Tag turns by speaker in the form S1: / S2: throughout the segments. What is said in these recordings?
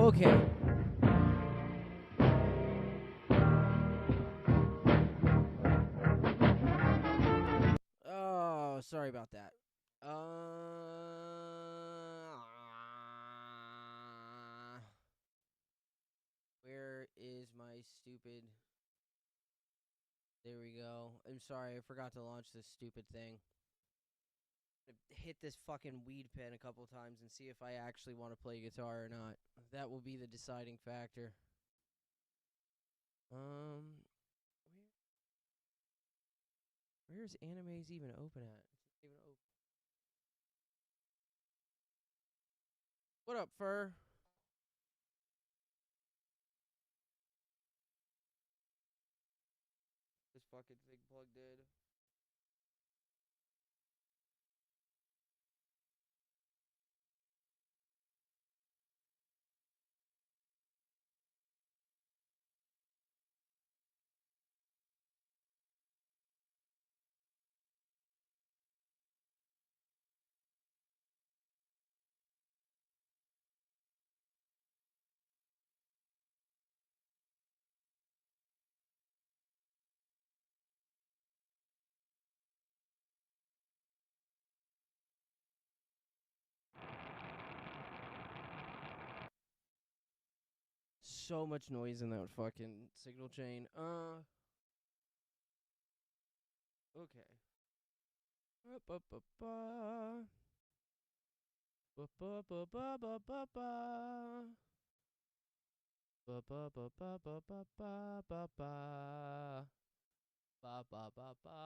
S1: Okay. Oh, sorry about that. Where is my stupid... There we go. I'm sorry, I forgot to launch this stupid thing. Hit this fucking weed pen a couple times and see if I actually want to play guitar or not. That will be the deciding factor. Where's Animes even open at? It's not even open. What up, Fur? This fucking thing plugged in. So much noise in that fucking signal chain. Okay. Ba-ba-ba-ba. Ba-ba-ba-ba-ba-ba-ba. Ba-ba-ba-ba-ba-ba-ba-ba. Ba-ba-ba-ba.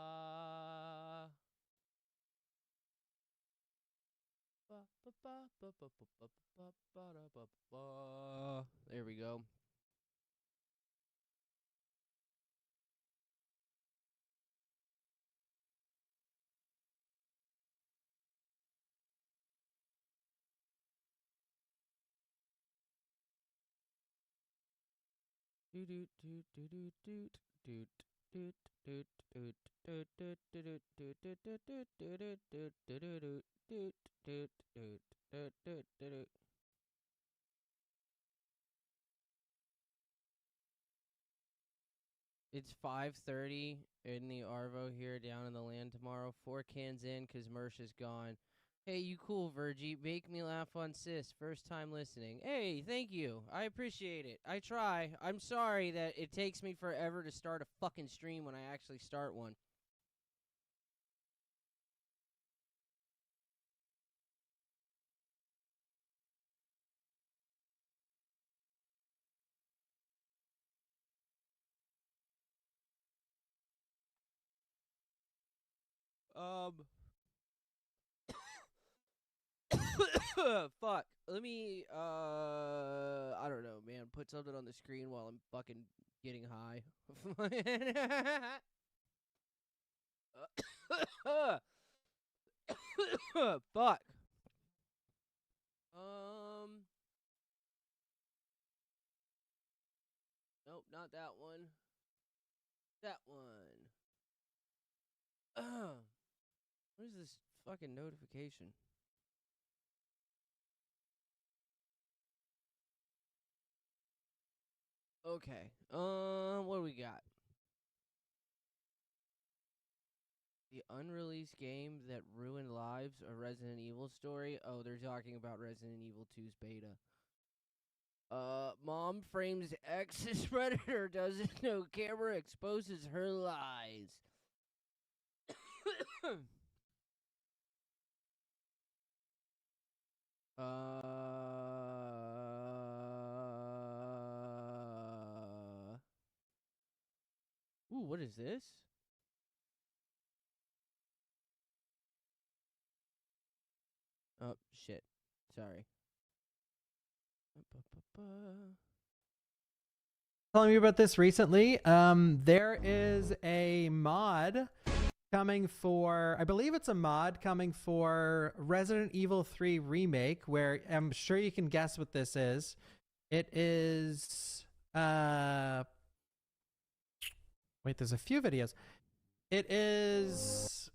S1: Ba-ba-ba-ba-ba-ba-ba-ba-ba-ba. There we go. It's 5:30 in the Arvo here down in the land tomorrow. 4 cans in because Mersh is gone. Hey, you cool, Virgie. Make me laugh on sis. First time listening. Hey, thank you. I appreciate it. I try. I'm sorry that it takes me forever to start a fucking stream when I actually start one. Fuck. Let me, I don't know, man. Put something on the screen while I'm fucking getting high. Fuck. Nope, not that one. That one. What is this fucking notification? Okay. What do we got? The unreleased game that ruined lives, a Resident Evil story. Oh, they're talking about Resident Evil 2's beta. Mom frames ex as predator, doesn't know camera exposes her lies. Ooh, what is this? Oh, shit. Sorry.
S2: Telling me about this recently. There is a mod coming for, I believe it's a mod coming for Resident Evil 3 Remake, where I'm sure you can guess what this is. It is, wait, there's a few videos. It is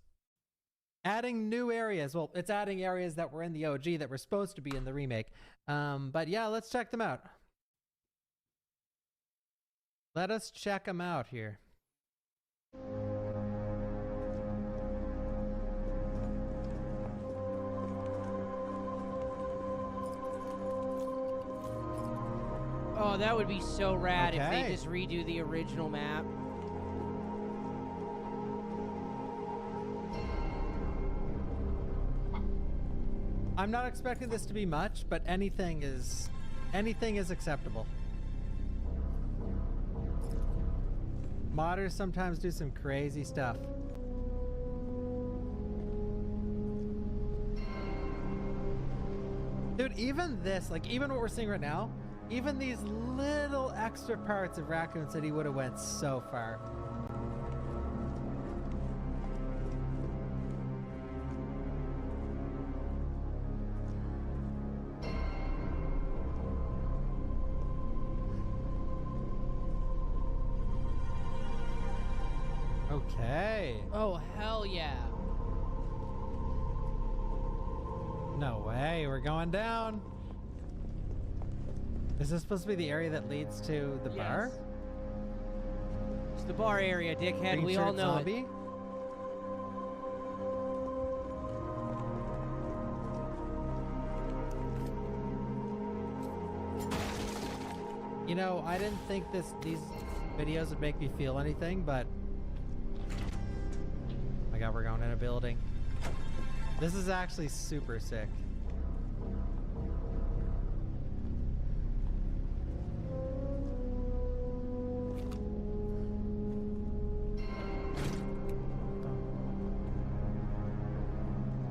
S2: adding new areas. Well, it's adding areas that were in the OG that were supposed to be in the remake. But yeah, let's check them out. Let us check them out here.
S1: Oh, that would be so rad if
S2: Okay.
S1: they just redo the original map.
S2: I'm not expecting this to be much, but anything is acceptable. Modders sometimes do some crazy stuff. Dude, even this, like even what we're seeing right now, even these little extra parts of Raccoon City would have went so far. Okay.
S1: Oh, hell yeah.
S2: No way, we're going down. Is this supposed to be the area that leads to the bar?
S1: Yes. It's the bar area, dickhead.
S2: Green
S1: We all
S2: shirt
S1: know it.
S2: zombie? You know, I didn't think these videos would make me feel anything, but oh my god, we're going in a building. This is actually super sick.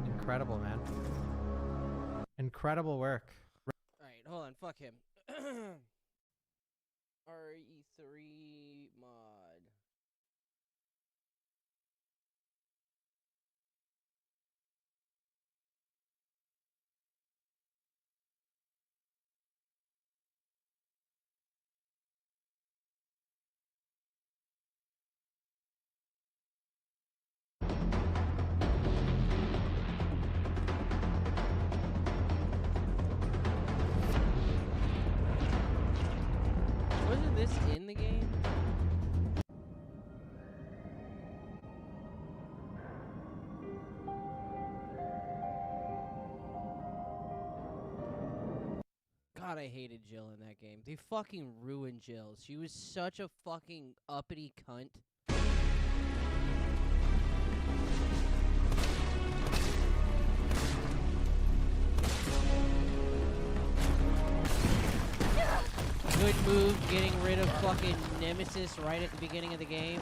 S2: Incredible, man. Incredible work.
S1: Alright, hold on. Fuck him. RE3 mod. Wasn't this in the game? God, I hated Jill in that game. They fucking ruined Jill. She was such a fucking uppity cunt. Good move getting rid of fucking Nemesis right at the beginning of the game.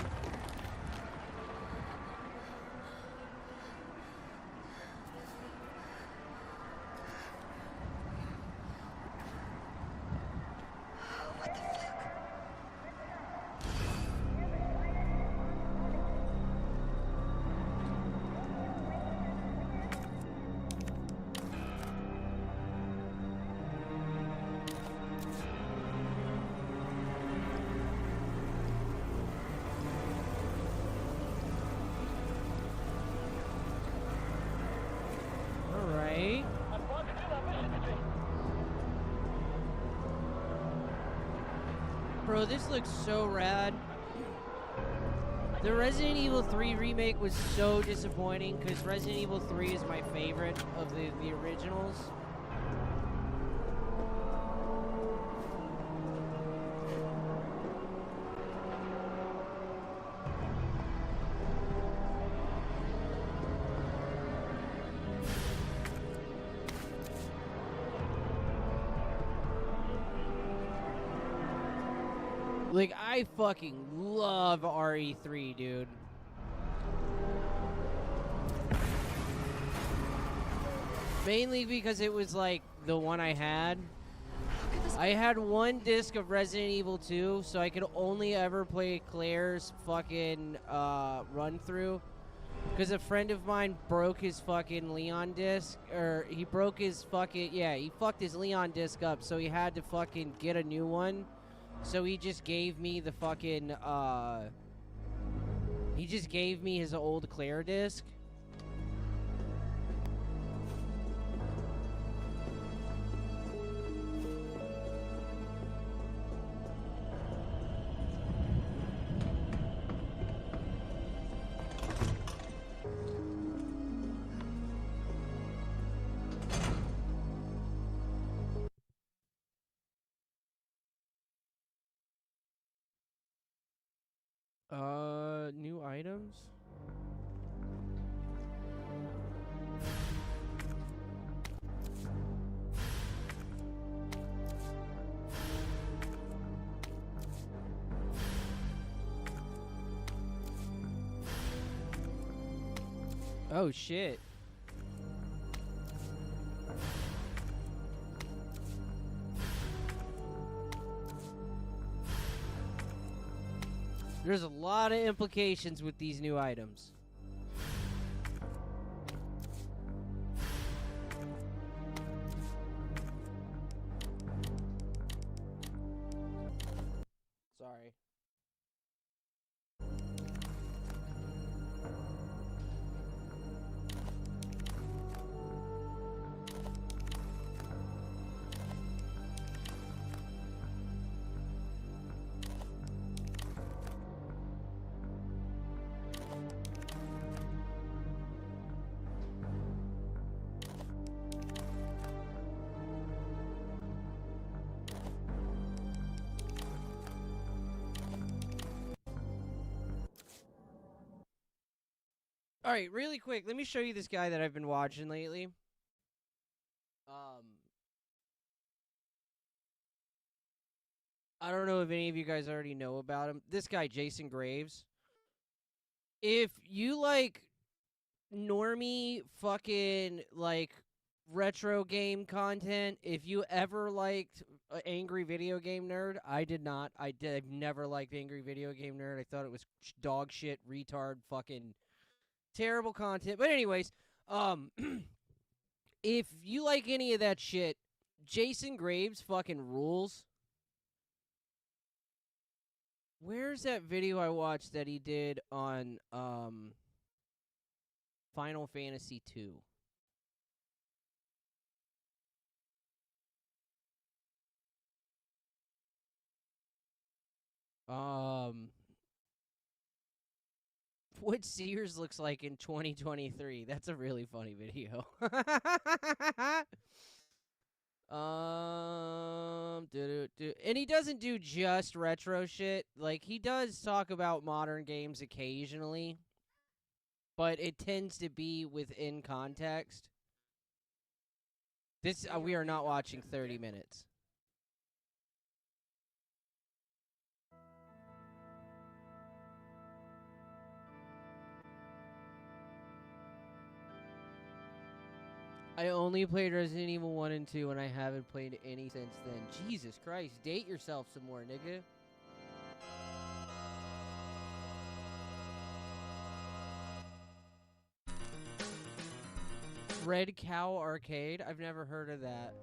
S1: Alright. Bro, this looks so rad. The Resident Evil 3 remake was so disappointing because Resident Evil 3 is my favorite of the originals. Like, I fucking love RE3, dude. Mainly because it was, like, the one I had. I had one disc of Resident Evil 2, so I could only ever play Claire's fucking run-through. Because a friend of mine broke his fucking Leon disc, or he broke his fucking, yeah, he fucked his Leon disc up, so he had to fucking get a new one. So he just gave me the fucking, he just gave me his old Claire disc. New items? Oh shit. There's a lot of implications with these new items. Sorry. All right, really quick, let me show you this guy that I've been watching lately. I don't know if any of you guys already know about him. This guy, Jason Graves. If you like normie fucking like retro game content, if you ever liked Angry Video Game Nerd, I did not. I've never liked Angry Video Game Nerd. I thought it was dog shit, retard, fucking terrible content. But anyways, if you like any of that shit, Jason Graves fucking rules. Where's that video I watched that he did on Final Fantasy 2? What Sears looks like in 2023. That's a really funny video. And he doesn't do just retro shit. Like, he does talk about modern games occasionally, but it tends to be within context. This we are not watching 30 minutes. I only played Resident Evil 1 and 2, and I haven't played any since then. Jesus Christ, date yourself some more, nigga. Red Cow Arcade? I've never heard of that.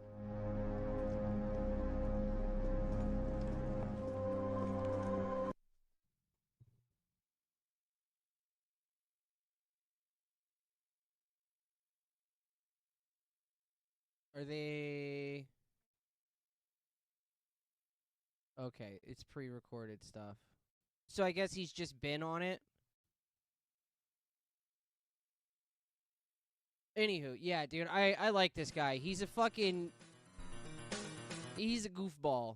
S1: Are they... Okay, it's pre-recorded stuff. So I guess he's just been on it? Anywho, yeah, dude, I like this guy. He's a fucking... He's a goofball.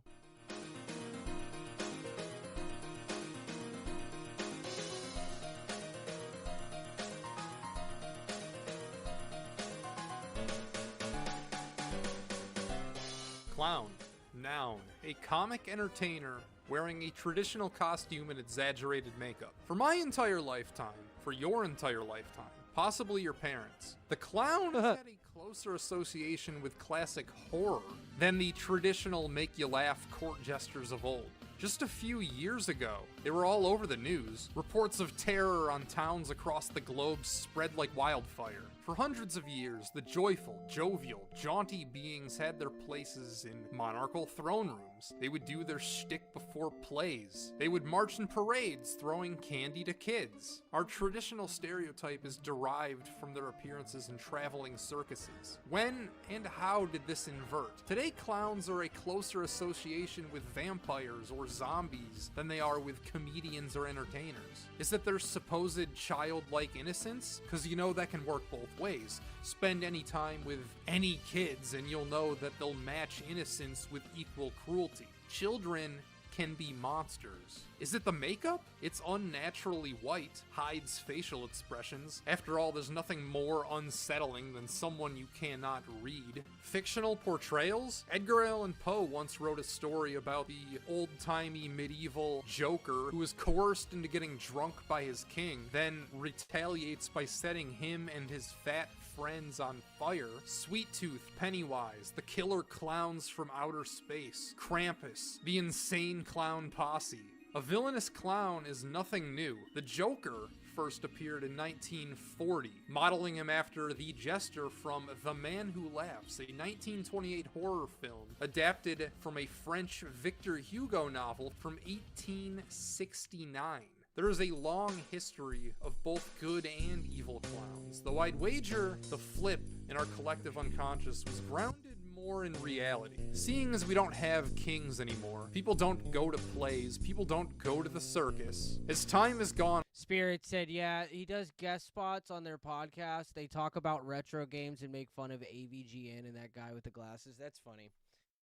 S3: Clown. Noun. A comic entertainer wearing a traditional costume and exaggerated makeup. For my entire lifetime, for your entire lifetime, possibly your parents, the clown had a closer association with classic horror than the traditional make-you-laugh court jesters of old. Just a few years ago, they were all over the news. Reports of terror on towns across the globe spread like wildfire. For hundreds of years, the joyful, jovial, jaunty beings had their places in monarchical throne rooms. They would do their shtick before plays. They would march in parades, throwing candy to kids. Our traditional stereotype is derived from their appearances in traveling circuses. When and how did this invert? Today, clowns are a closer association with vampires or zombies than they are with comedians or entertainers. Is it their supposed childlike innocence? Because you know that can work both ways. Spend any time with any kids and you'll know that they'll match innocence with equal cruelty. Children can be monsters. Is it the makeup? It's unnaturally white, hides facial expressions. After all, there's nothing more unsettling than someone you cannot read. Fictional portrayals? Edgar Allan Poe once wrote a story about the old-timey medieval Joker who was coerced into getting drunk by his king, then retaliates by setting him and his fat friends on fire. Sweet Tooth, Pennywise, the killer clowns from outer space, Krampus, the insane clown posse. A villainous clown is nothing new. The Joker first appeared in 1940, modeling him after the Jester from The Man Who Laughs, a 1928 horror film adapted from a French Victor Hugo novel from 1869. There is a long history of both good and evil clowns, though I'd wager the flip in our collective unconscious was grounded more in reality. Seeing as we don't have kings anymore, people don't go to plays, people don't go to the circus. As time has gone,
S1: Spirit said, yeah, he does guest spots on their podcast. They talk about retro games and make fun of AVGN and that guy with the glasses. That's funny.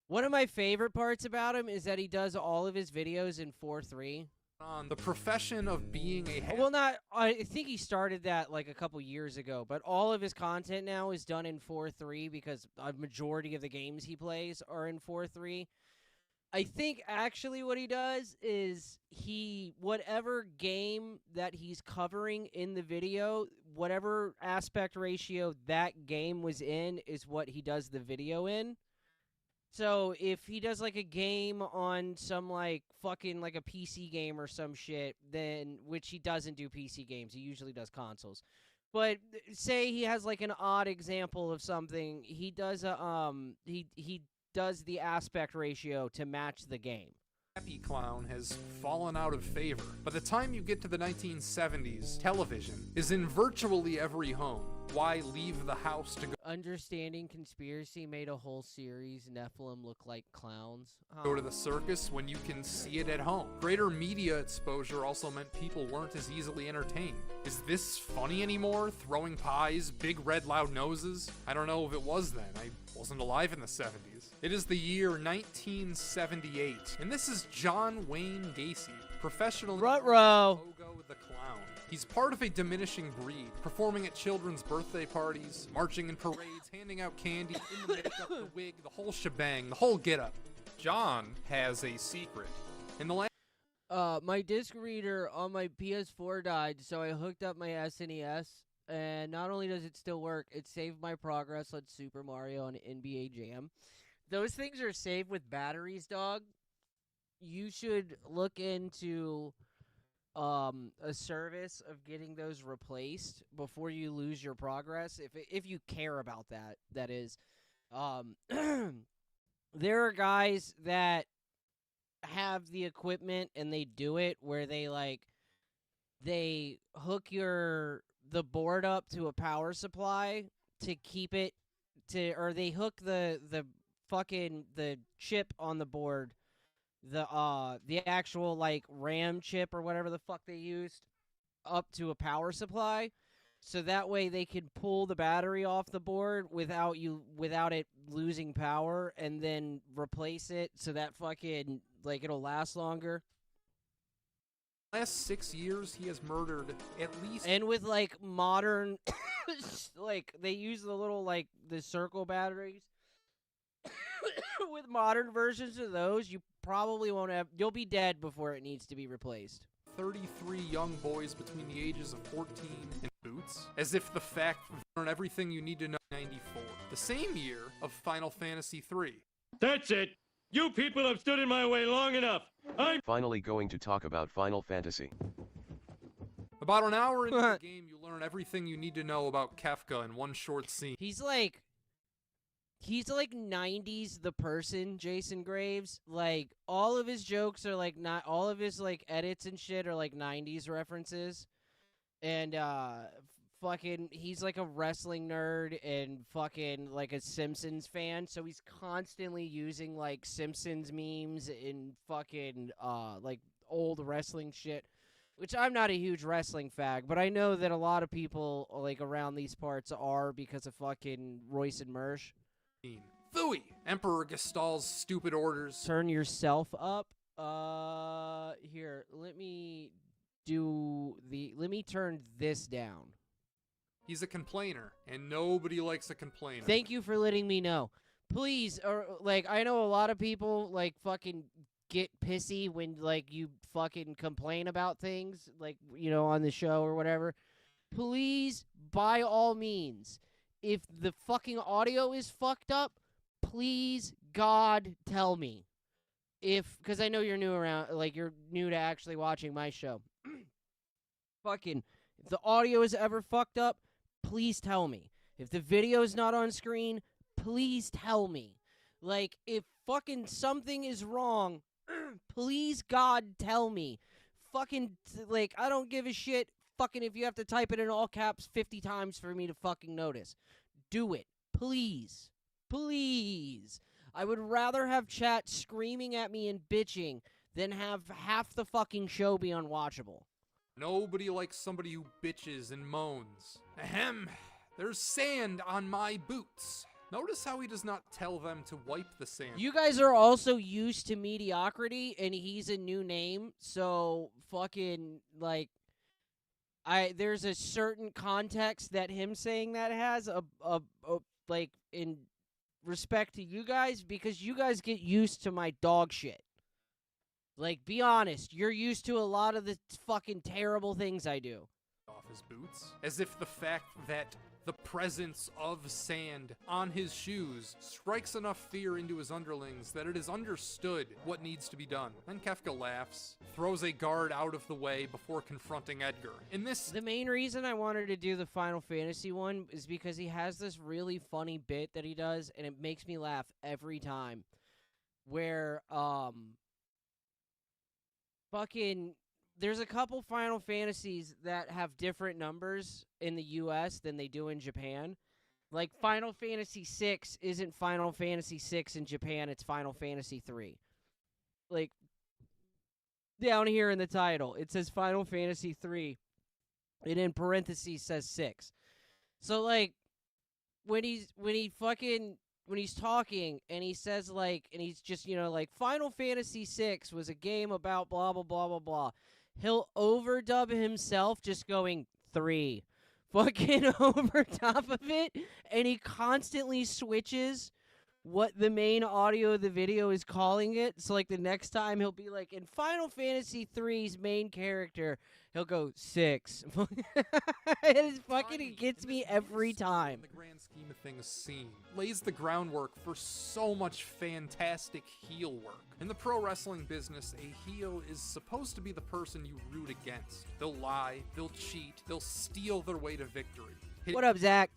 S1: One of my favorite parts about him is that he does all of his videos in 4:3.
S3: on the profession of being a
S1: Well, not. I think he started that like a couple years ago, but all of his content now is done in 4:3 because a majority of the games he plays are in 4:3. I think actually what he does is whatever game that he's covering in the video, whatever aspect ratio that game was in is what he does the video in. So if he does like a game on some like fucking like a PC game or some shit, then which he doesn't do PC games, he usually does consoles. But say he has like an odd example of something, he does a he does the aspect ratio to match the game.
S3: Happy Clown has fallen out of favor. By the time you get to the 1970s, television is in virtually every home. Why leave the house to
S1: Understanding Conspiracy made a whole series, Nephilim look like clowns.
S3: go to the circus when you can see it at home? Greater media exposure also meant people weren't as easily entertained. Is this funny anymore? Throwing pies, big red loud noses? I don't know if it was then. I wasn't alive in the 70s. It is the year 1978, and this is John Wayne Gacy, professional
S1: Ruh-roh.
S3: Pogo the Clown. He's part of a diminishing breed, performing at children's birthday parties, marching in parades, handing out candy, in the makeup, the wig, the whole shebang, the whole get-up. John has a secret. In the
S1: My disc reader on my PS4 died, so I hooked up my SNES, and not only does it still work, it saved my progress on Super Mario and NBA Jam. Those things are saved with batteries, dog. You should look into a service of getting those replaced before you lose your progress, if you care about that. That is, there are guys that have the equipment and they do it where they hook the board up to a power supply to keep it or they hook the chip on the board, the actual like RAM chip or whatever the fuck they used, up to a power supply, so that way they can pull the battery off the board without it losing power, and then replace it so that fucking like it'll last longer.
S3: last 6 years, he has murdered at least...
S1: And with like modern, like they use the little like the circle batteries. With modern versions of those, you probably won't have. You'll be dead before it needs to be replaced.
S3: 33 young boys between the ages of 14 and boots, as if the fact learn everything you need to know. 94, the same year of Final Fantasy III.
S4: That's it. You people have stood in my way long enough. I'm
S5: finally going to talk about Final Fantasy.
S3: About an hour into the game, you learn everything you need to know about Kefka in one short scene.
S1: He's like 90s the person, Jason Graves. Like all of his jokes are like not all of his like edits and shit are like 90s references. And fucking he's like a wrestling nerd and fucking like a Simpsons fan, so he's constantly using like Simpsons memes and fucking like old wrestling shit. Which I'm not a huge wrestling fag, but I know that a lot of people like around these parts are because of fucking Royce and Mersh.
S3: Phooey! Emperor Gestal's stupid orders.
S1: Turn yourself up. Here, let me turn this down.
S3: He's a complainer, and nobody likes a complainer.
S1: Thank you for letting me know. Please, or like, I know a lot of people like fucking get pissy when like you fucking complain about things, like, you know, on the show or whatever. Please, by all means, if the fucking audio is fucked up, please, God, tell me. Because I know you're new around, like, you're new to actually watching my show. Fucking, if the audio is ever fucked up, please tell me. If the video's not on screen, please tell me. Like, if fucking something is wrong, please, God, tell me. Fucking, like, I don't give a shit. Fucking, if you have to type it in all caps 50 times for me to fucking notice. Do it. Please. Please. I would rather have chat screaming at me and bitching than have half the fucking show be unwatchable.
S3: Nobody likes somebody who bitches and moans. Ahem. There's sand on my boots. Notice how he does not tell them to wipe the sand.
S1: You guys are also used to mediocrity, and he's a new name, so fucking, like, there's a certain context that him saying that has, like, in respect to you guys, because you guys get used to my dog shit. Like, be honest, you're used to a lot of the fucking terrible things I do.
S3: Off his boots, as if the fact that the presence of sand on his shoes strikes enough fear into his underlings that it is understood what needs to be done. Then Kefka laughs, throws a guard out of the way before confronting Edgar.
S1: The main reason I wanted to do the Final Fantasy one is because he has this really funny bit that he does, and it makes me laugh every time, where, fucking, there's a couple Final Fantasies that have different numbers in the US than they do in Japan. Like, Final Fantasy VI isn't Final Fantasy VI in Japan, it's Final Fantasy III. Like, down here in the title, it says Final Fantasy III, and in parentheses says 6. So, like, when he's talking, and he says, like, and he's just, you know, like, Final Fantasy VI was a game about blah, blah, blah, blah, blah. He'll overdub himself just going 3 fucking over top of it, and he constantly switches what the main audio of the video is calling it. So, like, the next time he'll be like, in Final Fantasy III's main character, he'll go 6. It gets me every time.
S3: The grand scheme of things seen lays the groundwork for so much fantastic heel work. In the pro wrestling business, a heel is supposed to be the person you root against. They'll lie, they'll cheat, they'll steal their way to victory.
S1: What up, Zach?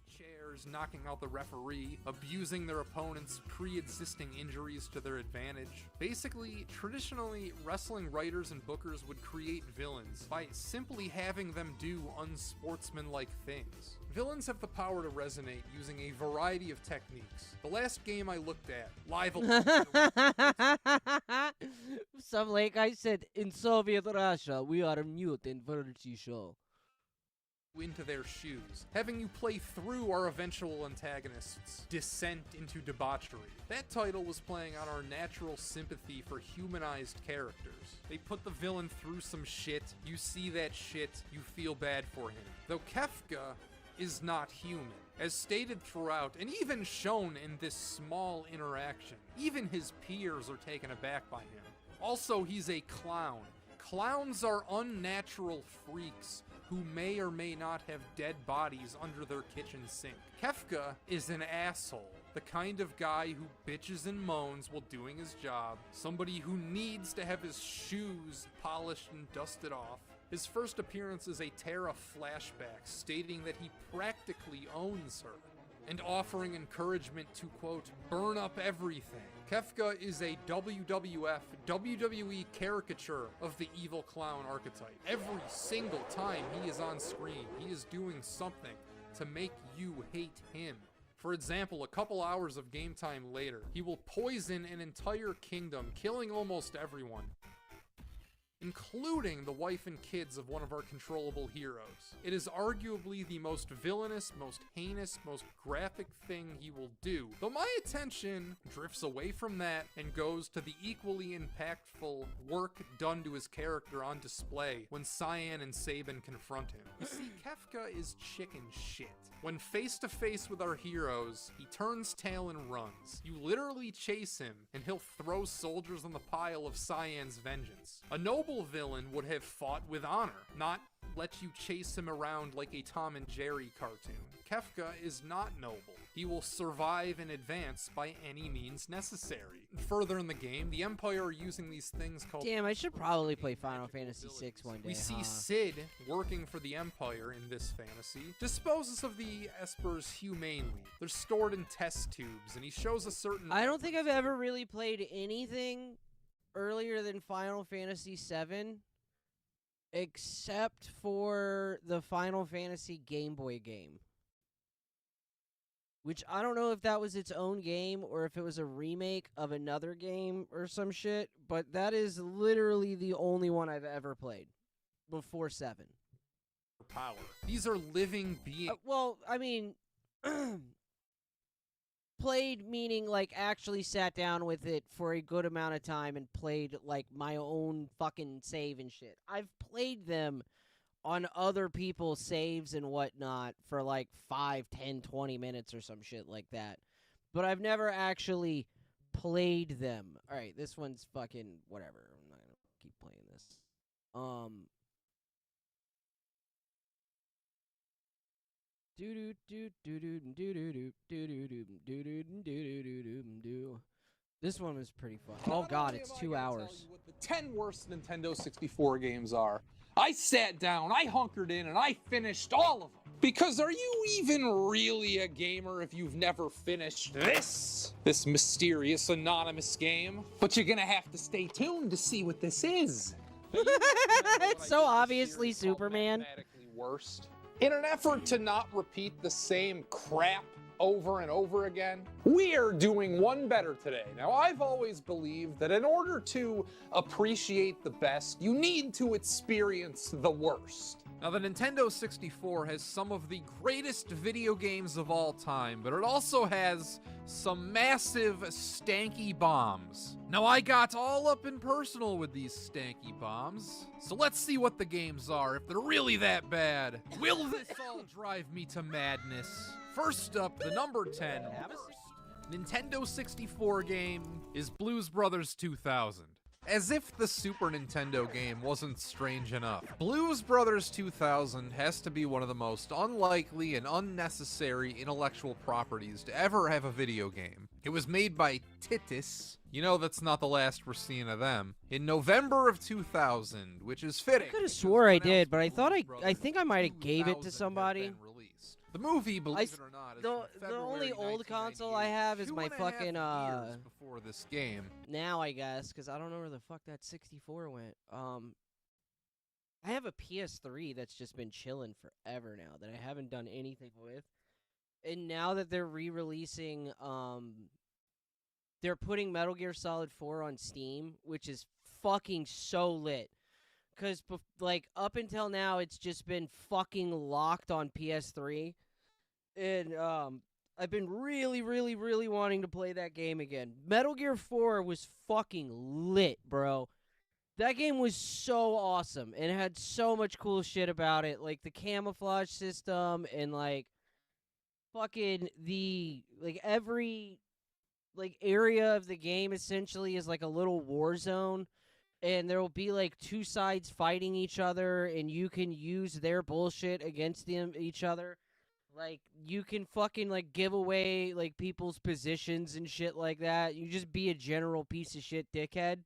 S3: Knocking out the referee, abusing their opponent's pre-existing injuries to their advantage. Basically, traditionally, wrestling writers and bookers would create villains by simply having them do unsportsmanlike things. Villains have the power to resonate using a variety of techniques. The last game I looked at, Live
S1: Some late guy said, in Soviet Russia, we are a mutant variety show.
S3: Into their shoes, having you play through our eventual antagonists' descent into debauchery. That title was playing on our natural sympathy for humanized characters. They put the villain through some shit, you see that shit, you feel bad for him. Though Kefka is not human. As stated throughout, and even shown in this small interaction, even his peers are taken aback by him. Also, he's a clown. Clowns are unnatural freaks who may or may not have dead bodies under their kitchen sink. Kefka is an asshole, the kind of guy who bitches and moans while doing his job, somebody who needs to have his shoes polished and dusted off. His first appearance is a Terra flashback stating that he practically owns her, and offering encouragement to, quote, burn up everything. Kefka is a WWF, WWE caricature of the evil clown archetype. Every single time he is on screen, he is doing something to make you hate him. For example, a couple hours of game time later, he will poison an entire kingdom, killing almost everyone. including the wife and kids of one of our controllable heroes. It is arguably the most villainous, most heinous, most graphic thing he will do, though my attention drifts away from that and goes to the equally impactful work done to his character on display when Cyan and Sabin confront him. You see, Kefka is chicken shit. When face to face with our heroes, he turns tail and runs. You literally chase him, and he'll throw soldiers on the pile of Cyan's vengeance. A noble villain would have fought with honor, not let you chase him around like a Tom and Jerry cartoon. Kefka is not noble. He will survive and advance by any means necessary. Further in the game, the Empire are using these things called...
S1: Damn, I should probably play Final Fantasy VI one day.
S3: We see Cid, working for the Empire in this fantasy, disposes of the Espers humanely. They're stored in test tubes, and he shows a certain...
S1: I don't think I've ever really played anything earlier than Final Fantasy VII, except for the Final Fantasy Game Boy game. Which I don't know if that was its own game or if it was a remake of another game or some shit, but that is literally the only one I've ever played before 7.
S3: Power. These are living beings.
S1: Well, I mean, played meaning like actually sat down with it for a good amount of time and played like my own fucking save and shit. I've played them on other people's saves and whatnot for like 5, 10, 20 minutes or some shit like that. But I've never actually played them. Alright, this one's fucking whatever. I'm not gonna keep playing this. This one was pretty fun. Oh god, it's 2 hours.
S3: What the 10 worst Nintendo 64 games are. I sat down, I hunkered in, and I finished all of them. Because are you even really a gamer if you've never finished this mysterious anonymous game? But you're gonna have to stay tuned to see what this is.
S1: It's so obviously Superman.
S3: Mathematically worst. In an effort to not repeat the same crap over and over again, we are doing one better today. Now, I've always believed that in order to appreciate the best, you need to experience the worst. Now, the Nintendo 64 has some of the greatest video games of all time, but it also has some massive stanky bombs. Now, I got all up and personal with these stanky bombs, so let's see what the games are, if they're really that bad. Will this all drive me to madness? First up, the number 10 worst Nintendo 64 game is Blues Brothers 2000. As if the Super Nintendo game wasn't strange enough, Blues Brothers 2000 has to be one of the most unlikely and unnecessary intellectual properties to ever have a video game. It was made by Titus, you know that's not the last we're seeing of them, in November of 2000, which is fitting.
S1: I could have swore I did, but I thought I think I might have gave it to somebody.
S3: The movie, believe it or not, is
S1: the only old console I have is my fucking
S3: before this game.
S1: Now I guess, because I don't know where the fuck that 64 went. I have a PS3 that's just been chilling forever now that I haven't done anything with. And now that they're re-releasing, they're putting Metal Gear Solid 4 on Steam, which is fucking so lit. Because, like, up until now, it's just been fucking locked on PS3. And, I've been really, really, really wanting to play that game again. Metal Gear 4 was fucking lit, bro. That game was so awesome, and it had so much cool shit about it. Like, the camouflage system, and, like, fucking every, area of the game, essentially, is, like, a little war zone. And there will be, like, two sides fighting each other, and you can use their bullshit against each other. Like, you can fucking, like, give away, like, people's positions and shit like that. You just be a general piece of shit dickhead.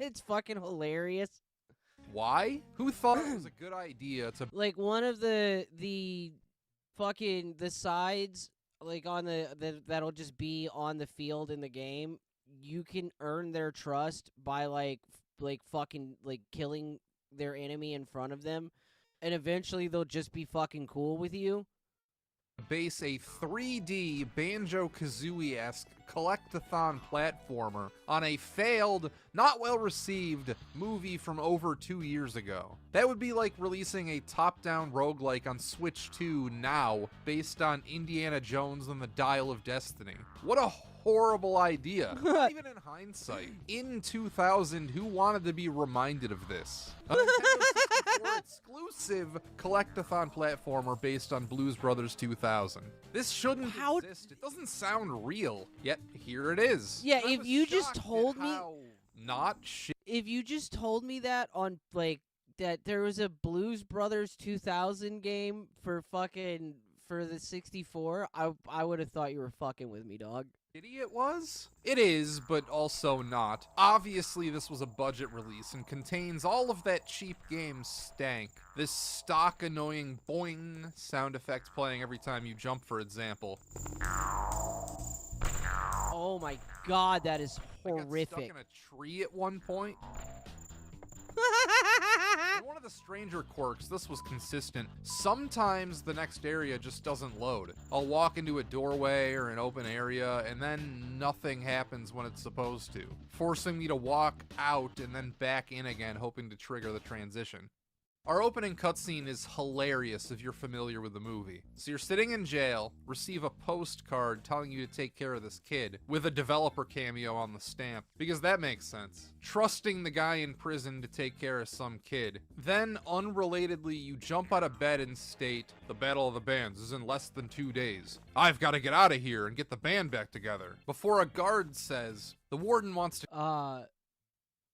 S1: It's fucking hilarious.
S3: Why? Who thought it was a good idea to...
S1: Like, one of the fucking, the sides, like, on that'll just be on the field in the game, you can earn their trust by, like fucking, like, killing their enemy in front of them, and eventually they'll just be fucking cool with you.
S3: base a 3D Banjo-Kazooie-esque collectathon platformer on a failed, not well-received movie from over 2 years ago. That would be like releasing a top-down roguelike on Switch 2 now, based on Indiana Jones and the Dial of Destiny. What a horrible idea. Even in hindsight, in 2000, who wanted to be reminded of this? A Nintendo 64 exclusive collectathon platformer based on Blues Brothers 2000. This shouldn't exist. It doesn't sound real, yet here it is.
S1: Yeah,
S3: I
S1: if
S3: was
S1: you just
S3: shocked at
S1: told me-
S3: how not shit.
S1: If you just told me that on, like, that there was a Blues Brothers 2000 game for the 64, I would have thought you were fucking with me, dog.
S3: It was? It is, but also not. Obviously, this was a budget release and contains all of that cheap game stank. This stock annoying boing sound effect playing every time you jump, for example.
S1: Oh my god, that is
S3: I got stuck
S1: horrific.
S3: in a tree at one point. In one of the stranger quirks, this was consistent. Sometimes the next area just doesn't load. I'll walk into a doorway or an open area, and then nothing happens when it's supposed to, forcing me to walk out and then back in again, hoping to trigger the transition. Our opening cutscene is hilarious if you're familiar with the movie. So you're sitting in jail, receive a postcard telling you to take care of this kid, with a developer cameo on the stamp, because that makes sense. Trusting the guy in prison to take care of some kid. Then, unrelatedly, you jump out of bed and state, "The Battle of the Bands is in less than 2 days. I've got to get out of here and get the band back together." Before a guard says, "The warden wants to..."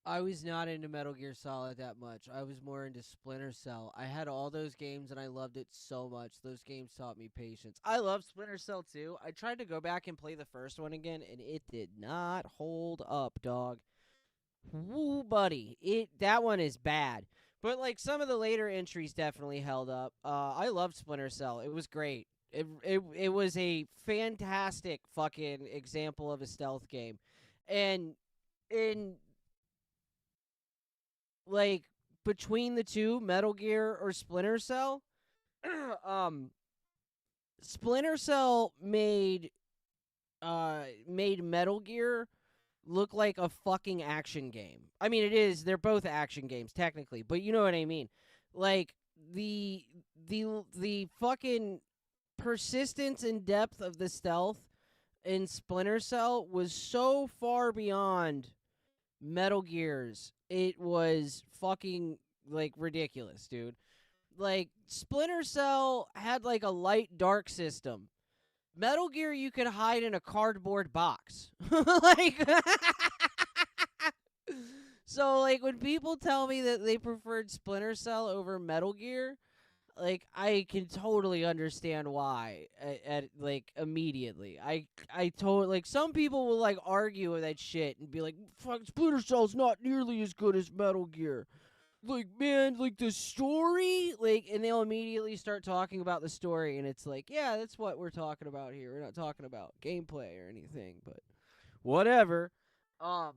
S1: I was not into Metal Gear Solid that much. I was more into Splinter Cell. I had all those games and I loved it so much. Those games taught me patience. I love Splinter Cell too. I tried to go back and play the first one again and it did not hold up, dog. Woo, buddy. That one is bad. But like some of the later entries definitely held up. I loved Splinter Cell. It was great. It was a fantastic fucking example of a stealth game. And like between the two, Metal Gear or Splinter Cell, Splinter Cell made Metal Gear look like a fucking action game. I mean, it is. They're both action games technically, but you know what I mean. Like the fucking persistence and depth of the stealth in Splinter Cell was so far beyond Metal Gear's. It was fucking, like, ridiculous, dude. Like, Splinter Cell had, like, a light dark system. Metal Gear, you could hide in a cardboard box. Like, so, like, when people tell me that they preferred Splinter Cell over Metal Gear, like, I can totally understand why, like, immediately. I totally, like, some people will, like, argue with that shit and be like, fuck, Splinter Cell's not nearly as good as Metal Gear. Like, man, like, the story? Like, and they'll immediately start talking about the story, and it's like, yeah, that's what we're talking about here. We're not talking about gameplay or anything, but whatever. No,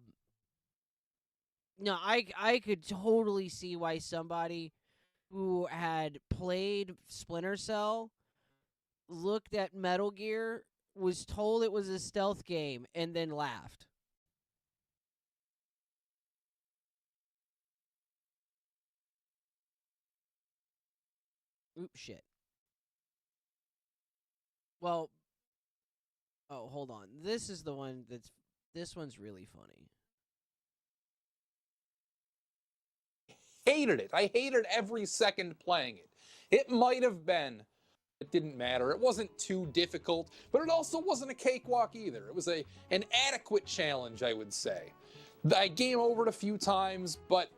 S1: I could totally see why somebody who had played Splinter Cell looked at Metal Gear, was told it was a stealth game, and then laughed. Oops, shit. Well, oh, hold on. This is the one this one's really funny.
S6: Hated it. I hated every second playing it. It might have been, it didn't matter. It wasn't too difficult, but it also wasn't a cakewalk either. It was an adequate challenge, I would say. I game over it a few times, but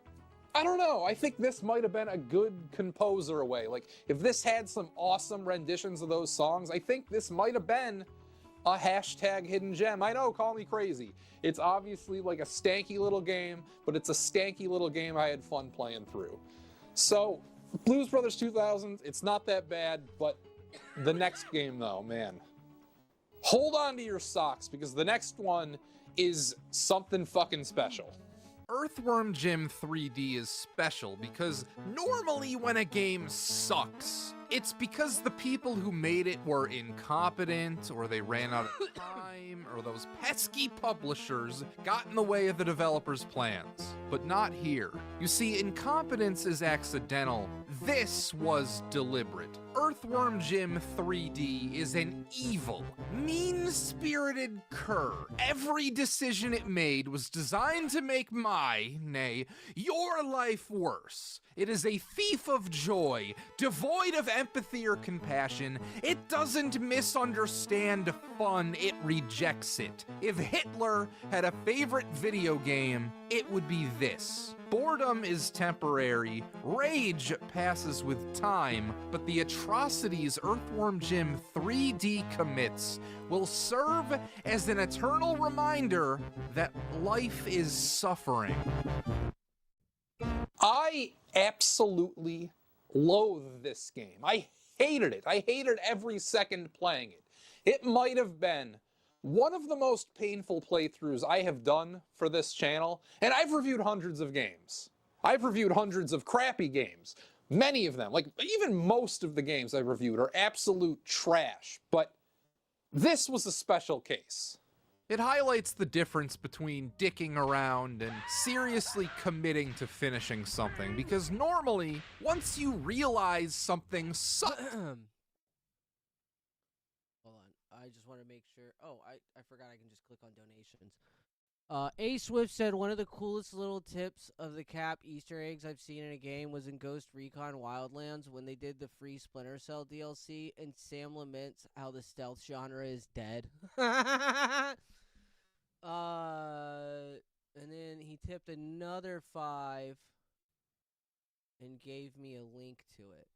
S6: I don't know. I think this might have been a good composer away. Like, if this had some awesome renditions of those songs, I think this might have been a hashtag hidden gem. I know, call me crazy. It's obviously like a stanky little game, but it's a stanky little game I had fun playing through. So, Blues Brothers 2000, it's not that bad, but the next game though, man. Hold on to your socks, because the next one is something fucking special.
S3: Earthworm Jim 3D is special because normally when a game sucks, It's because the people who made it were incompetent, or they ran out of time, or those pesky publishers got in the way of the developers' plans. But not here. You see, incompetence is accidental. This was deliberate. Earthworm Jim 3D is an evil, mean-spirited cur. Every decision it made was designed to make nay, your life worse. It is a thief of joy, devoid of empathy or compassion. It doesn't misunderstand fun, it rejects it. If Hitler had a favorite video game, it would be this. Boredom is temporary, rage passes with time, but the atrocities Earthworm Jim 3D commits will serve as an eternal reminder that life is suffering.
S6: I absolutely loathe this game. I hated it. I hated every second playing it. It might have been one of the most painful playthroughs I have done for this channel, and I've reviewed hundreds of games. I've reviewed hundreds of crappy games. Many of them, like even most of the games I've reviewed are absolute trash, but this was a special case.
S3: It highlights the difference between dicking around and seriously committing to finishing something, because normally, once you realize something sucks...
S1: Hold on, I just want to make sure. Oh, I forgot I can just click on donations. A Swift said one of the coolest little tips of the Cap Easter eggs I've seen in a game was in Ghost Recon Wildlands when they did the free Splinter Cell DLC, and Sam laments how the stealth genre is dead. And then he tipped another 5 and gave me a link to it.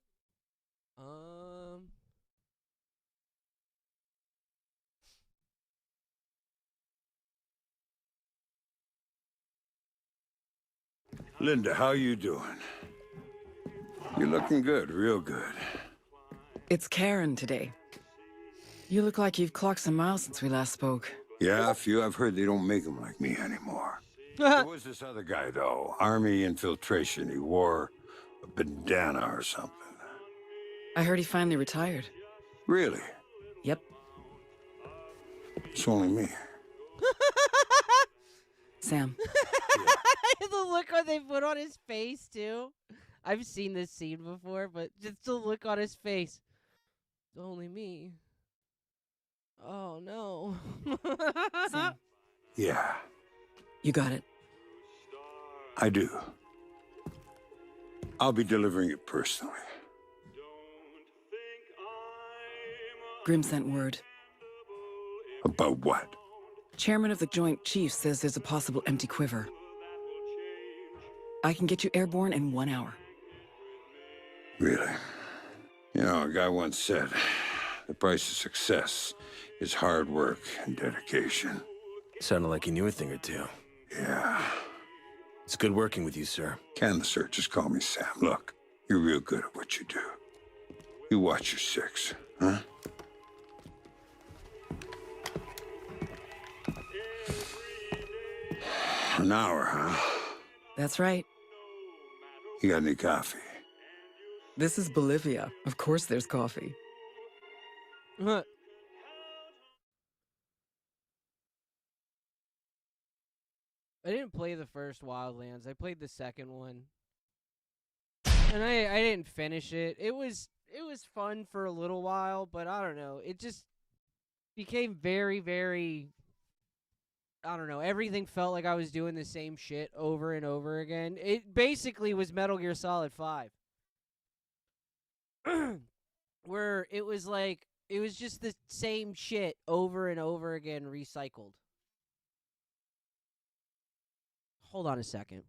S7: Linda, how you doing? You're looking good, real good.
S8: It's Karen today. You look like you've clocked some miles since we last spoke.
S7: Yeah, a few. I've heard they don't make them like me anymore. There was this other guy, though. Army infiltration. He wore a bandana or something.
S8: I heard he finally retired.
S7: Really?
S8: Yep.
S7: It's only me.
S8: Sam.
S1: The look on they put on his face, too. I've seen this scene before, but just the look on his face. It's only me. Oh, no.
S8: Sam.
S7: Yeah,
S8: You got it.
S7: I do. I'll be delivering it personally.
S8: Grim sent word.
S7: About what?
S8: Chairman of the Joint Chiefs says there's a possible empty quiver. I can get you airborne in 1 hour.
S7: Really? You know, a guy once said, the price of success is hard work and dedication.
S9: Sounded like you knew a thing or two.
S7: Yeah.
S9: It's good working with you, sir.
S7: Can sir, just call me Sam. Look, you're real good at what you do. You watch your 6, huh? An hour, huh?
S8: That's right.
S7: You got any coffee?
S8: This is Bolivia. Of course there's coffee.
S1: I didn't play the first Wildlands. I played the second one. And I didn't finish it. It was fun for a little while, but I don't know. It just became very, very, I don't know. Everything felt like I was doing the same shit over and over again. It basically was Metal Gear Solid 5. Where it was like, it was just the same shit over and over again recycled. Hold on a second.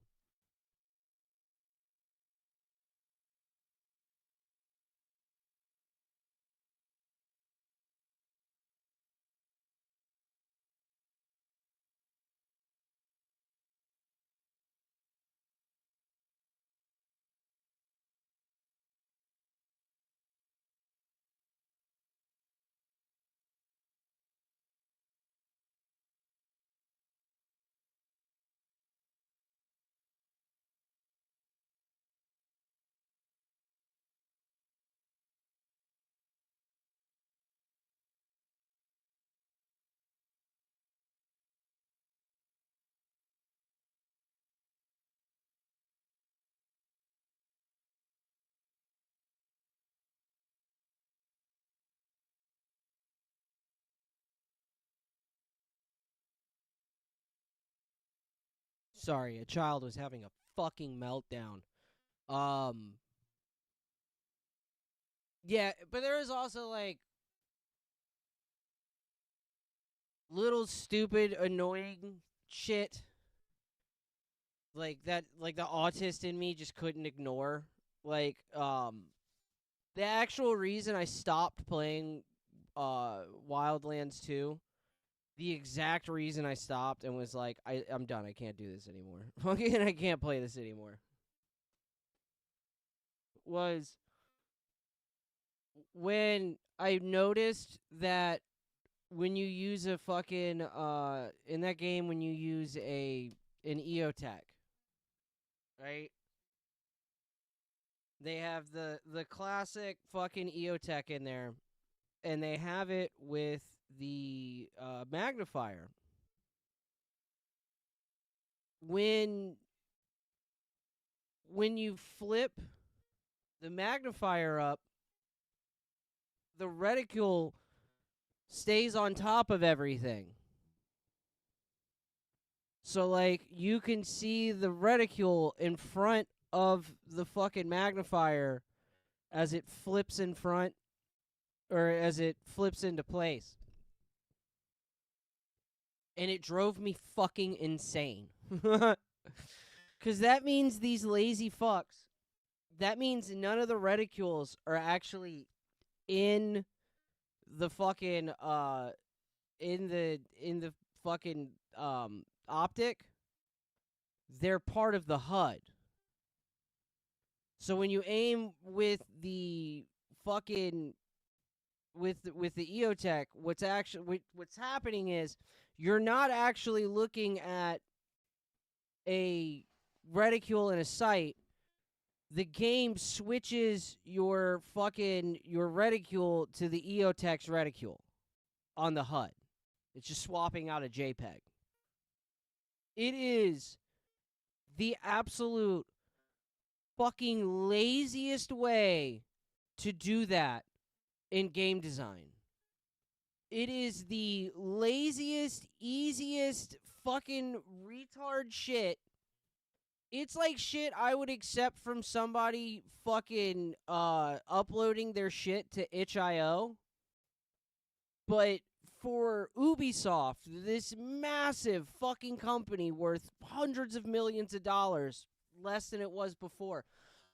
S1: Sorry, a child was having a fucking meltdown. Yeah, but there is also, like, little stupid, annoying shit. Like, that, like, the autist in me just couldn't ignore. Like, the actual reason I stopped playing, Wildlands 2, the exact reason I stopped and was like, I'm done, I can't do this anymore. Fucking, I can't play this anymore. Was when I noticed that when you use a fucking, in that game, when you use an EOTech, right? They have the classic fucking EOTech in there, and they have it with the magnifier. When you flip the magnifier up, the reticule stays on top of everything. So, like, you can see the reticule in front of the fucking magnifier as it flips in front, or as it flips into place. And it drove me fucking insane. Because that means these lazy fucks, that means none of the reticules are actually in the fucking, in the fucking, optic. They're part of the HUD. So when you aim with the fucking, with the EOTech, what's happening is you're not actually looking at a reticule in a sight. The game switches your reticule to the EOTech's reticule on the HUD. It's just swapping out a JPEG. It is the absolute fucking laziest way to do that in game design. It is the laziest, easiest fucking retard shit. It's like shit I would accept from somebody fucking uploading their shit to itch.io. But for Ubisoft, this massive fucking company worth hundreds of millions of dollars, less than it was before,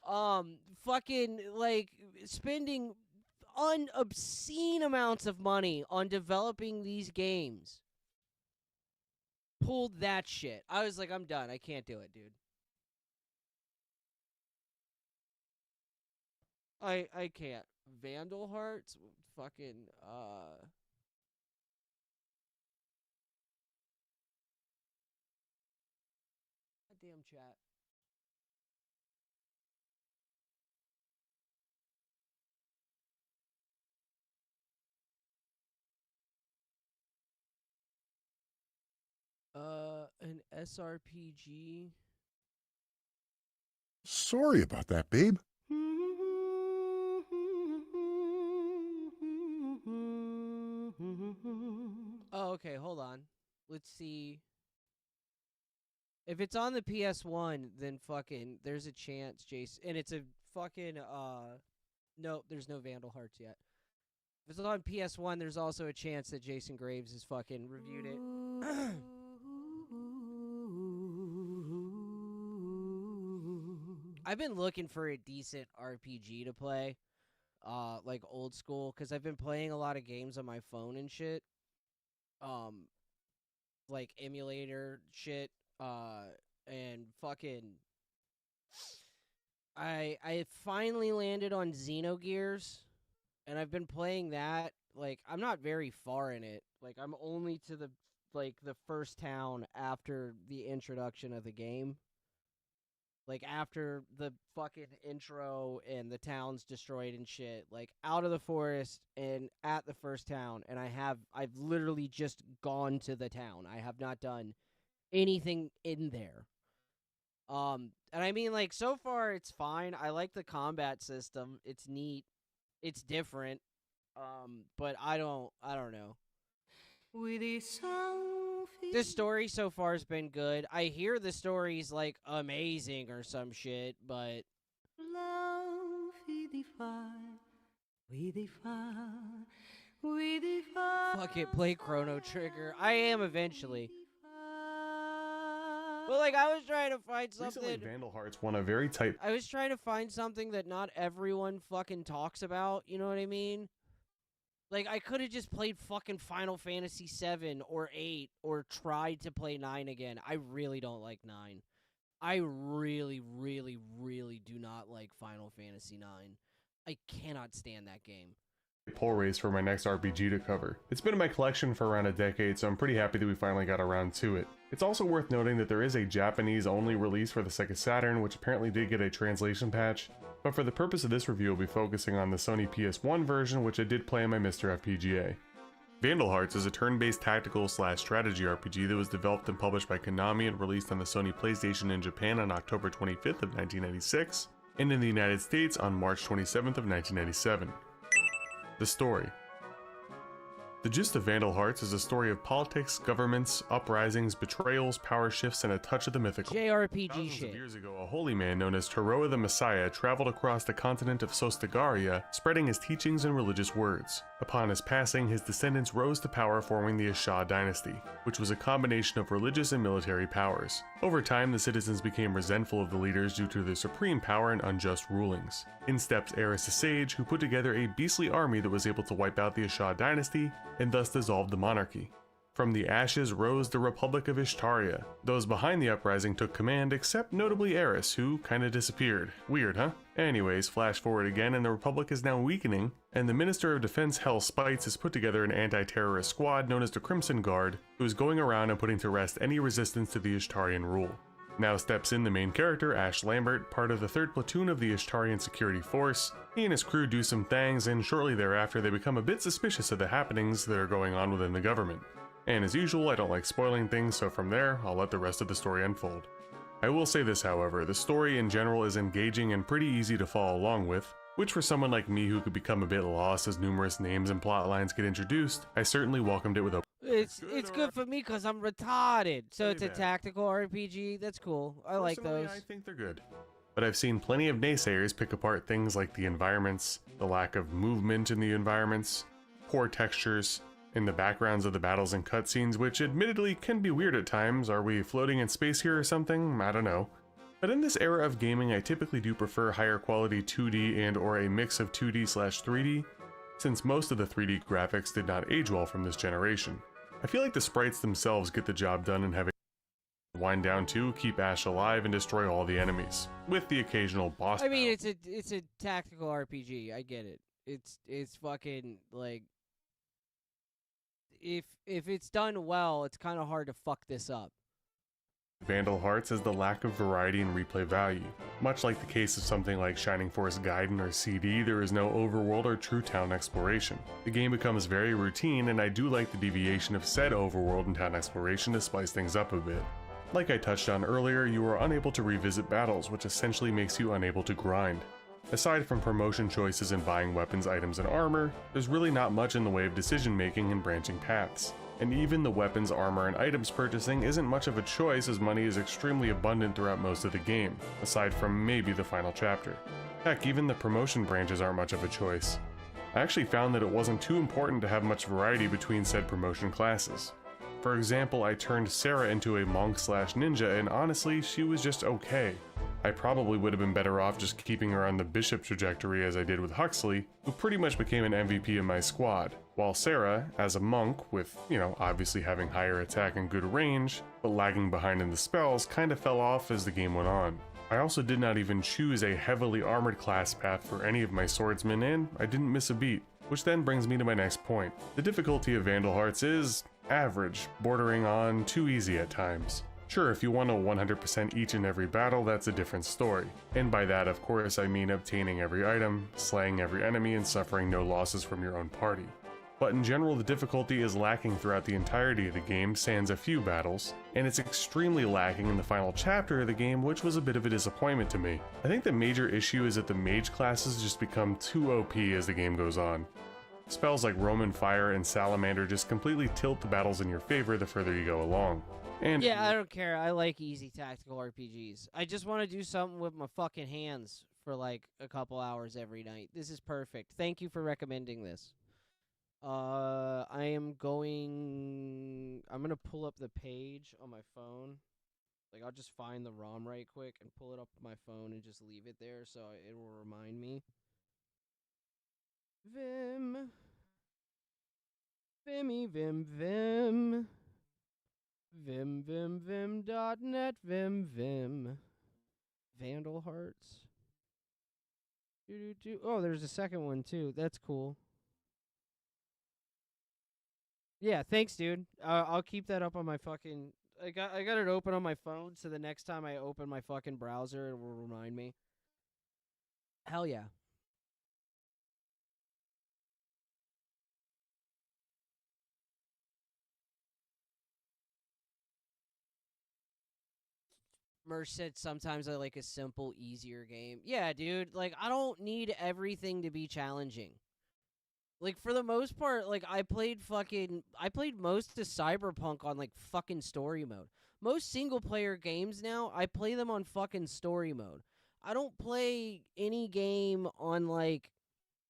S1: fucking, like, spending obscene amounts of money on developing these games, pulled that shit. I was like, I'm done. I can't do it, dude. I can't. Vandal Hearts? Fucking, goddamn chat. An SRPG?
S10: Sorry about that, babe.
S1: Oh, okay, hold on. Let's see. If it's on the PS1, then fucking, there's a chance, Jason. And it's a fucking, nope, there's no Vandal Hearts yet. If it's on PS1, there's also a chance that Jason Graves has fucking reviewed it. I've been looking for a decent RPG to play, like old school, because I've been playing a lot of games on my phone and shit. Like emulator shit, and fucking, I finally landed on Xenogears, and I've been playing that. Like, I'm not very far in it. Like, I'm only to the first town after the introduction of the game. Like, after the fucking intro and the town's destroyed and shit, like, out of the forest and at the first town, and I've literally just gone to the town. I have not done anything in there. And I mean, like, so far it's fine. I like the combat system. It's neat. It's different. But I don't know. With the sound The story so far has been good. I hear the story's like amazing or some shit, but fuck it, play Chrono Trigger. I am eventually. But like, I was trying to find something.
S11: Recently, Vandal Hearts won a very tight.
S1: I was trying to find something that not everyone fucking talks about. You know what I mean? Like, I could have just played fucking Final Fantasy 7 or 8 or tried to play 9 again. I really don't like 9. I really, really, really do not like Final Fantasy 9. I cannot stand that game.
S11: Pull race for my next RPG to cover. It's been in my collection for around a decade, so I'm pretty happy that we finally got around to it. It's also worth noting that there is a Japanese-only release for the Sega Saturn, which apparently did get a translation patch, but for the purpose of this review, we'll be focusing on the Sony PS1 version, which I did play in my Mr. FPGA. Vandal Hearts is a turn-based tactical/strategy RPG that was developed and published by Konami and released on the Sony PlayStation in Japan on October 25th of 1996, and in the United States on March 27th of 1997. The story. The gist of Vandal Hearts is a story of politics, governments, uprisings, betrayals, power shifts, and a touch of the mythical.
S1: JRPG
S11: Thousands
S1: shit.
S11: of years ago, a holy man known as Teroa the Messiah traveled across the continent of Sostagaria, spreading his teachings and religious words. Upon his passing, his descendants rose to power, forming the Asha dynasty, which was a combination of religious and military powers. Over time, the citizens became resentful of the leaders due to their supreme power and unjust rulings. In steps Eris the Sage, who put together a beastly army that was able to wipe out the Asha dynasty, and thus dissolved the monarchy. From the ashes rose the Republic of Ishtaria. Those behind the uprising took command, except notably Eris, who kinda disappeared. Weird, huh? Anyways, flash forward again, and the Republic is now weakening, and the Minister of Defense Hell Spites has put together an anti-terrorist squad known as the Crimson Guard, who is going around and putting to rest any resistance to the Ishtarian rule. Now steps in the main character, Ash Lambert, part of the 3rd platoon of the Ishtarian security force. He and his crew do some things, and shortly thereafter they become a bit suspicious of the happenings that are going on within the government. And as usual, I don't like spoiling things, so from there, I'll let the rest of the story unfold. I will say this, however, the story in general is engaging and pretty easy to follow along with, which for someone like me who could become a bit lost as numerous names and plot lines get introduced, I certainly welcomed it with open.
S1: It's good for me because I'm retarded. So it's a tactical RPG. That's cool. I like
S11: Personally,
S1: those.
S11: I think they're good. But I've seen plenty of naysayers pick apart things like the environments, the lack of movement in the environments, poor textures, in the backgrounds of the battles and cutscenes, which admittedly can be weird at times. Are we floating in space here or something? I don't know. But in this era of gaming, I typically do prefer higher quality 2D and or a mix of 2D/3D, since most of the 3D graphics did not age well from this generation. I feel like the sprites themselves get the job done and have a wind down to keep Ash alive and destroy all the enemies, with the occasional boss
S1: I mean,
S11: battle.
S1: it's a tactical RPG. I get it. It's fucking like if it's done well, it's kind of hard to fuck this up.
S11: Vandal Hearts is the lack of variety and replay value. Much like the case of something like Shining Force Gaiden or CD, there is no overworld or true town exploration. The game becomes very routine, and I do like the deviation of said overworld and town exploration to spice things up a bit. Like I touched on earlier, you are unable to revisit battles, which essentially makes you unable to grind. Aside from promotion choices and buying weapons, items, and armor, there's really not much in the way of decision making and branching paths. And even the weapons, armor, and items purchasing isn't much of a choice as money is extremely abundant throughout most of the game, aside from maybe the final chapter. Heck, even the promotion branches aren't much of a choice. I actually found that it wasn't too important to have much variety between said promotion classes. For example, I turned Sarah into a monk/ninja, and honestly, she was just okay. I probably would have been better off just keeping her on the bishop trajectory as I did with Huxley, who pretty much became an MVP in my squad, while Sarah, as a monk, with, obviously having higher attack and good range, but lagging behind in the spells, kinda fell off as the game went on. I also did not even choose a heavily armored class path for any of my swordsmen, and I didn't miss a beat. Which then brings me to my next point. The difficulty of Vandal Hearts is average, bordering on too easy at times. Sure, if you want to 100% each and every battle, that's a different story. And by that, of course, I mean obtaining every item, slaying every enemy, and suffering no losses from your own party. But in general, the difficulty is lacking throughout the entirety of the game, sans a few battles, and it's extremely lacking in the final chapter of the game, which was a bit of a disappointment to me. I think the major issue is that the mage classes just become too OP as the game goes on. Spells like Roman Fire and Salamander just completely tilt the battles in your favor the further you go along. And
S1: yeah, I don't care. I like easy tactical RPGs. I just want to do something with my fucking hands for like a couple hours every night. This is perfect. Thank you for recommending this. I'm gonna pull up the page on my phone. Like, I'll just find the ROM right quick and pull it up on my phone and just leave it there so it will remind me. Vim. Vimmy Vim Vim. Vim.net Vim. Vandal Hearts. Oh, there's a second one too. That's cool. Yeah, thanks, dude. I'll keep that up on my fucking. I got it open on my phone, so the next time I open my fucking browser, it will remind me. Hell yeah. Mersh said sometimes I like a simple, easier game. Yeah, dude. Like, I don't need everything to be challenging. Like, for the most part, like, I played most of Cyberpunk on, like, fucking story mode. Most single-player games now, I play them on fucking story mode. I don't play any game on, like,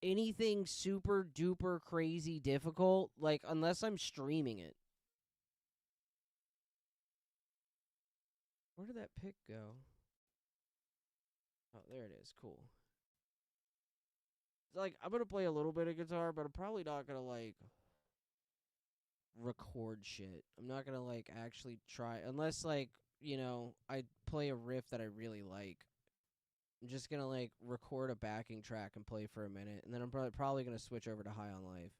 S1: anything super-duper crazy difficult, like, unless I'm streaming it. Where did that pick go? Oh, there it is. Cool. Like, I'm gonna play a little bit of guitar, but I'm probably not gonna, like, record shit. I'm not gonna, like, actually try, unless, like, you know, I play a riff that I really like. I'm just gonna, like, record a backing track and play for a minute, and then I'm probably gonna switch over to High on Life.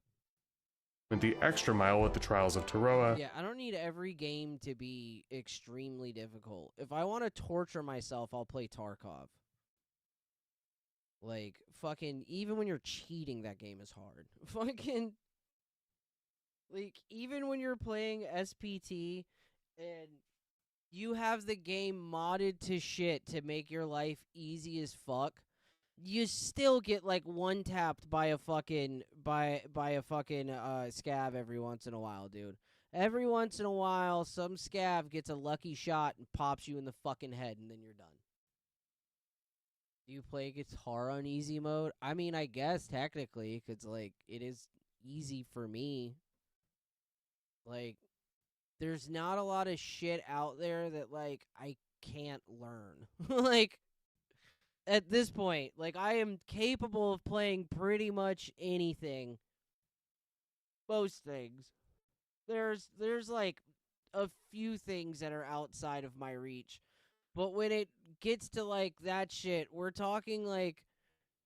S11: went the extra mile with the Trials of Taroa.
S1: Yeah, I don't need every game to be extremely difficult. If I want to torture myself, I'll play Tarkov. Like, fucking, even when you're cheating, that game is hard. Fucking, like, even when you're playing SPT and you have the game modded to shit to make your life easy as fuck, you still get, like, one-tapped by a fucking, scav every once in a while, dude. Every once in a while, some scav gets a lucky shot and pops you in the fucking head, and then you're done. Do you play guitar on easy mode? I mean, I guess, technically, because, like, it is easy for me. Like, there's not a lot of shit out there that, like, I can't learn. Like, at this point, like, I am capable of playing pretty much anything. Most things. There's like, a few things that are outside of my reach. But when it gets to, like, that shit, we're talking, like,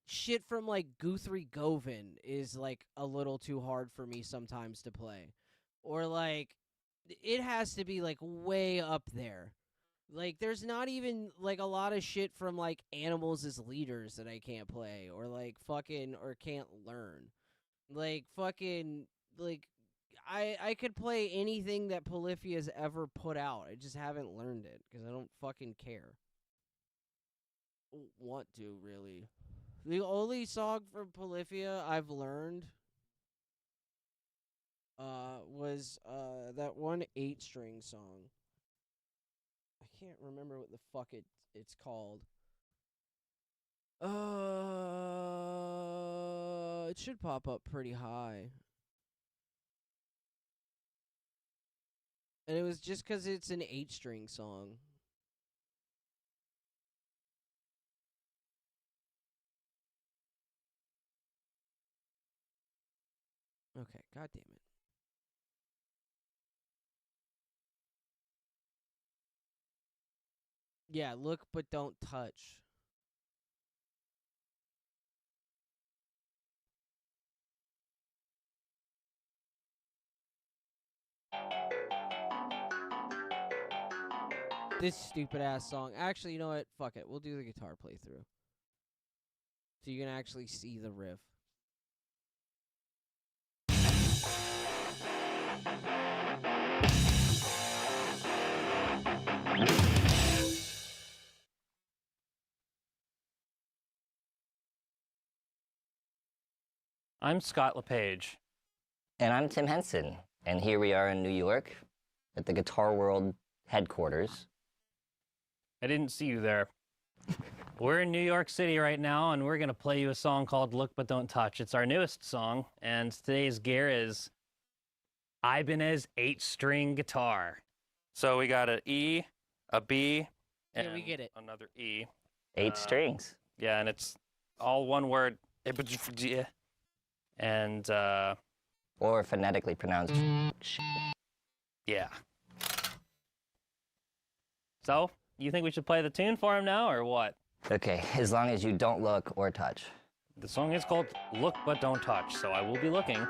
S1: shit from, like, Guthrie Govan is, like, a little too hard for me sometimes to play. Or, like, it has to be, like, way up there. Like, there's not even, like, a lot of shit from, like, Animals as Leaders that I can't play. Or, like, fucking, or can't learn. Like, fucking, like, I could play anything that Polyphia's ever put out. I just haven't learned it, because I don't fucking care. Want to, really. The only song from Polyphia I've learned was that one 8-string song. I can't remember what the fuck it's called. It should pop up pretty high. And it was just because it's an 8-string song. Okay, god damn it. Yeah, look but don't touch. This stupid ass song. Actually, you know what? Fuck it. We'll do the guitar playthrough. So you can actually see the riff.
S12: I'm Scott LePage.
S13: And I'm Tim Henson. And here we are in New York at the Guitar World headquarters.
S12: I didn't see you there. We're in New York City right now, and we're going to play you a song called Look But Don't Touch. It's our newest song, and today's gear is Ibanez 8-string guitar. So we got an E, a B, and
S1: we get it.
S12: Another E.
S13: 8 strings.
S12: Yeah, and it's all one word. And,
S13: Or phonetically pronounced.
S12: yeah. So, you think we should play the tune for him now, or what?
S13: Okay, as long as you don't look or touch.
S12: The song is called Look But Don't Touch, so I will be looking.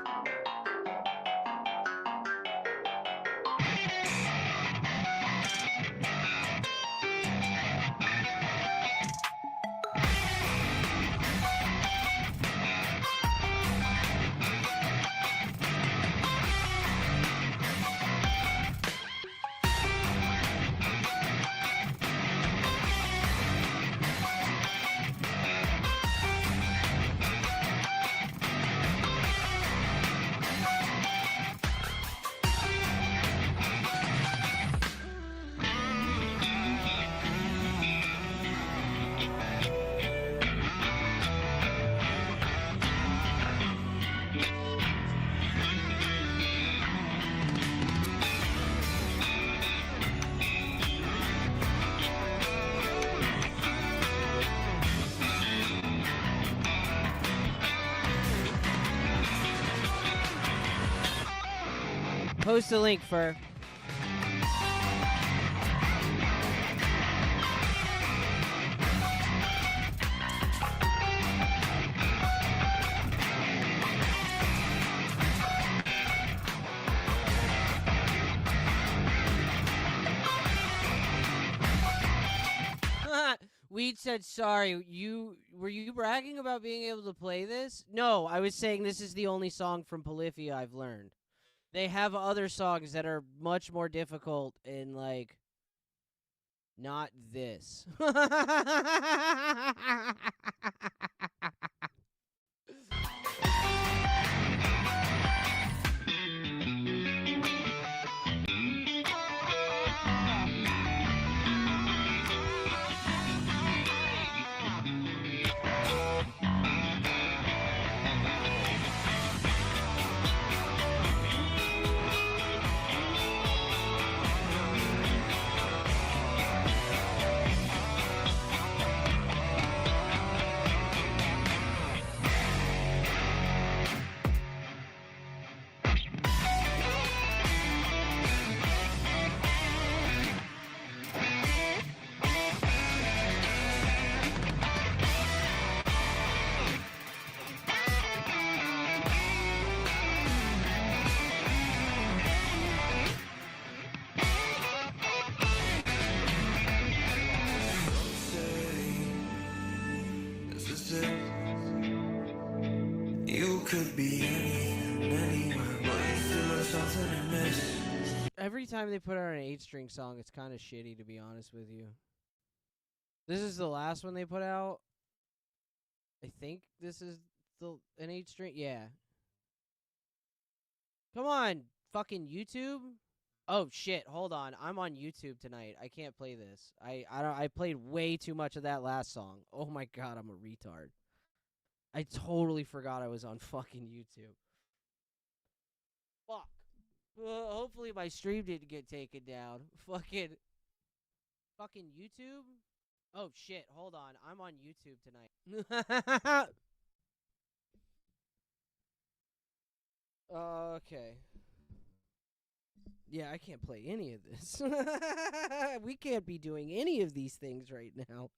S1: Post a link for. Weed said sorry. Were you bragging about being able to play this? No, I was saying this is the only song from Polyphia I've learned. They have other songs that are much more difficult and, like, not this. Every time they put out an 8-string song, it's kind of shitty, to be honest with you. This is the last one they put out. I think this is an 8-string. Yeah. Come on, fucking YouTube. Oh shit! Hold on, I'm on YouTube tonight. I can't play this. I played way too much of that last song. Oh my god, I'm a retard. I totally forgot I was on fucking YouTube. Fuck. Hopefully my stream didn't get taken down. Fucking YouTube? Oh shit, hold on. I'm on YouTube tonight. Okay. Yeah, I can't play any of this. We can't be doing any of these things right now.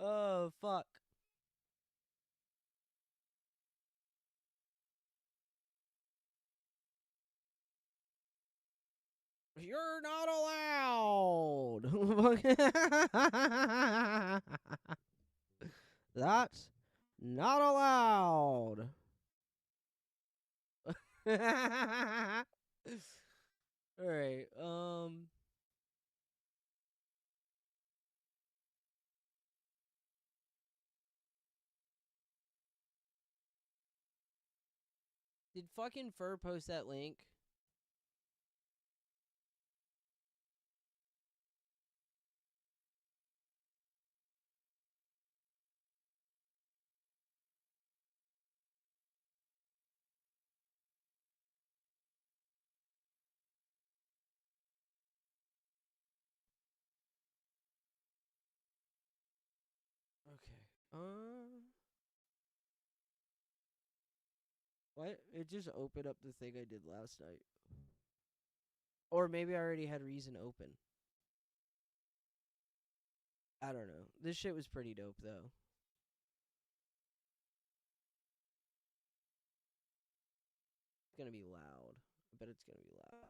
S1: Oh, fuck. You're not allowed. That's not allowed. All right. Did fucking Fur post that link? Okay. What? It just opened up the thing I did last night. Or maybe I already had Reason open. I don't know. This shit was pretty dope, though. It's gonna be loud. I bet it's gonna be loud.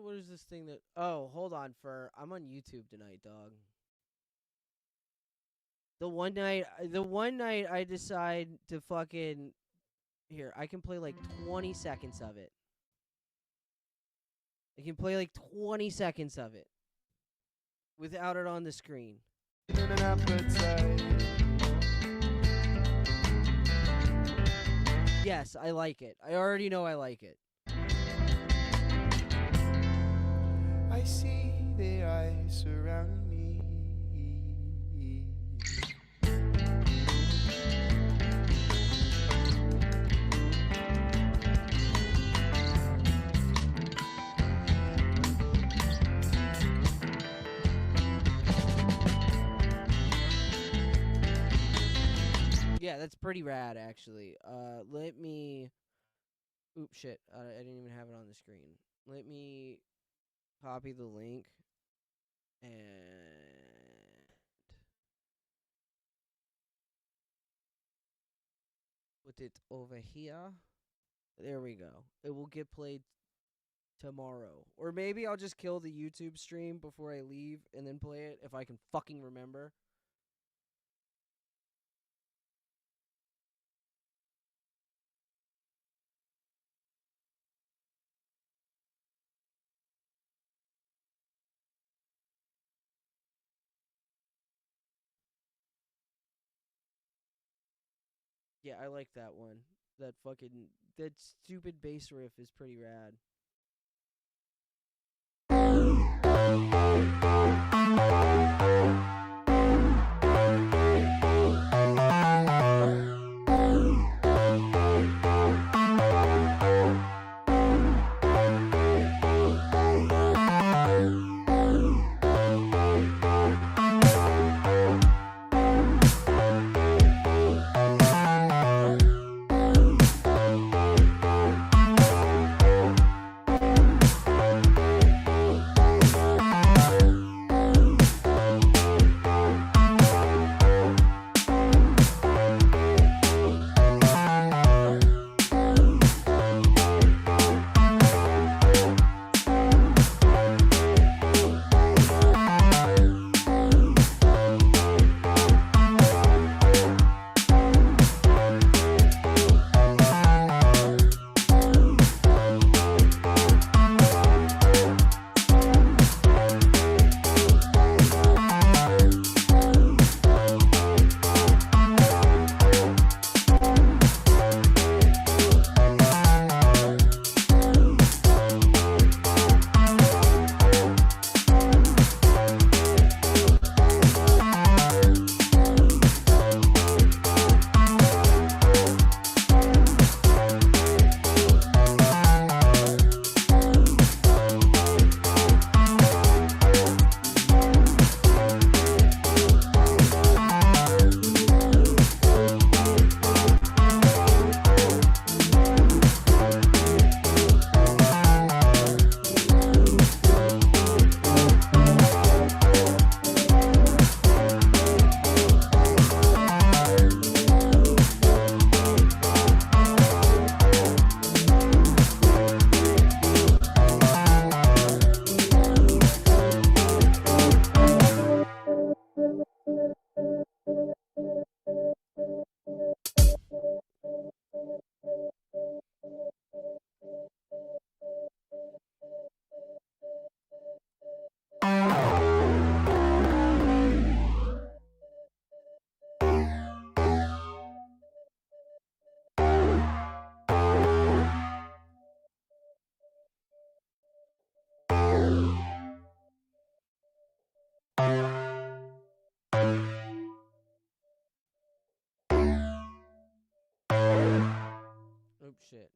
S1: What is this thing that... Oh, hold on, I'm on YouTube tonight, dog. The one night I decide to fucking... Here, I can play like 20 seconds of it. I can play like 20 seconds of it. Without it on the screen. Yes, I like it. I already know I like it.
S14: I see the eyes around me.
S1: Yeah, that's pretty rad, actually. Let me... Oops, shit. I didn't even have it on the screen. Let me copy the link and put it over here. There we go. It will get played tomorrow. Or maybe I'll just kill the YouTube stream before I leave and then play it if I can fucking remember. Yeah, I like that one. That stupid bass riff is pretty rad. Oh shit.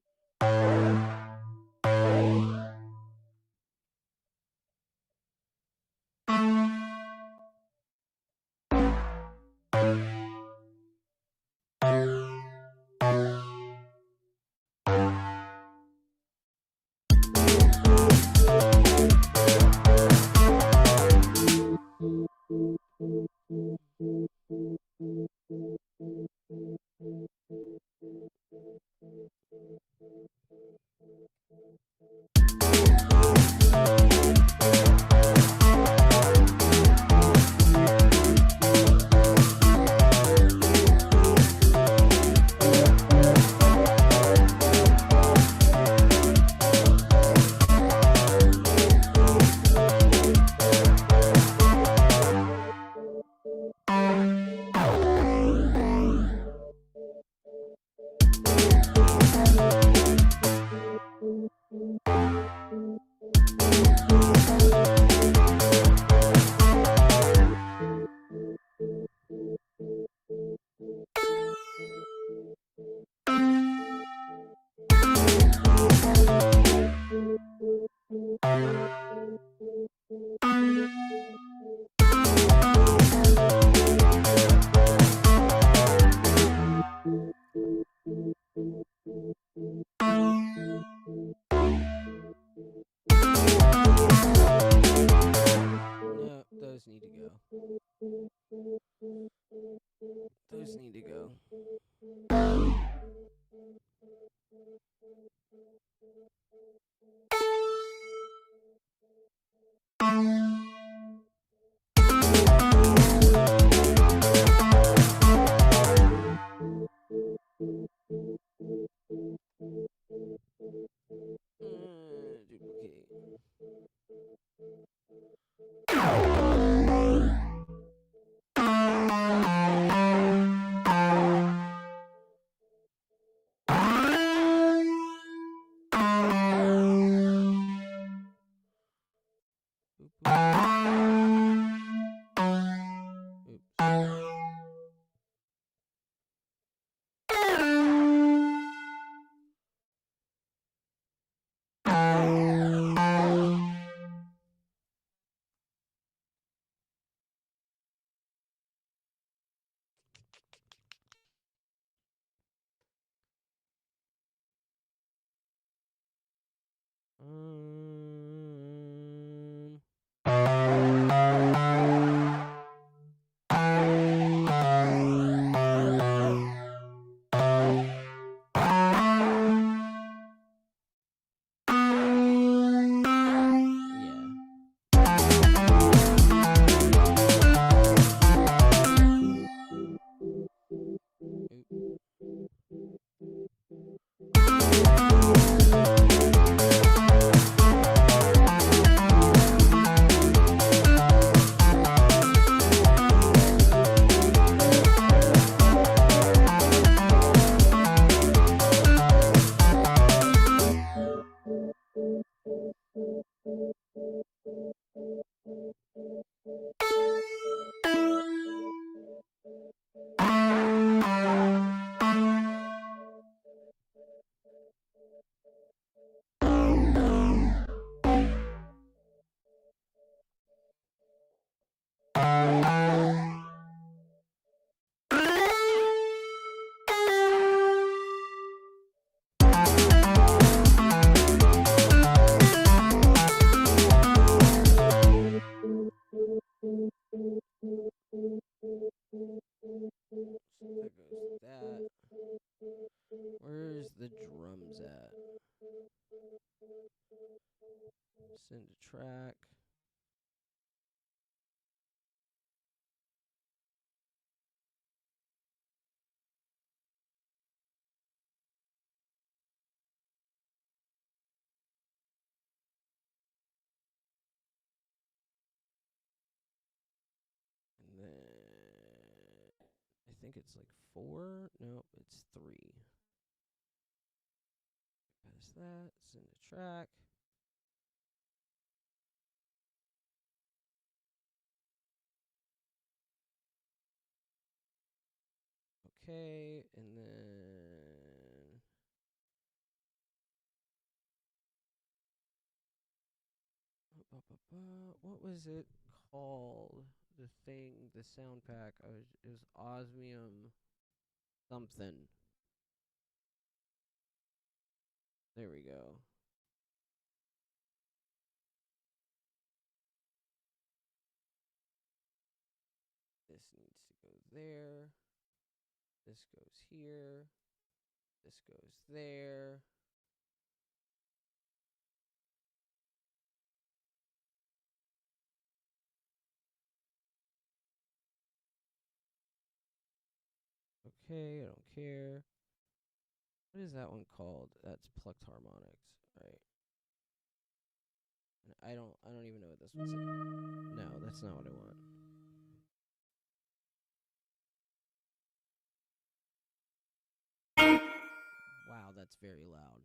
S1: There goes that. Where's the drums at? Send a track. And then I think it's like 4. No, it's 3. Pass that. Send a track. Okay, and then what was it called? The thing, the sound pack. It was Osmium something. There we go. This needs to go there. This goes here. This goes there. Okay, I don't care. What is that one called? That's plucked harmonics, right? I don't even know what this one's. No, that's not what I want. Wow, that's very loud.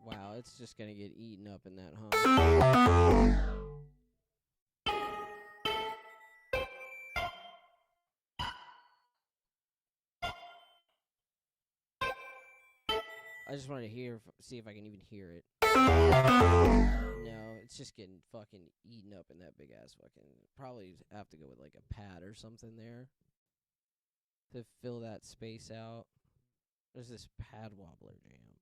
S1: Wow, it's just gonna get eaten up in that hum. I just wanted to see if I can even hear it. No, it's just getting fucking eaten up in that big ass fucking. Probably have to go with like a pad or something there to fill that space out. There's this pad wobbler jam.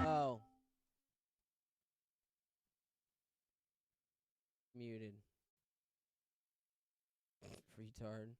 S1: Oh. Muted. Retard.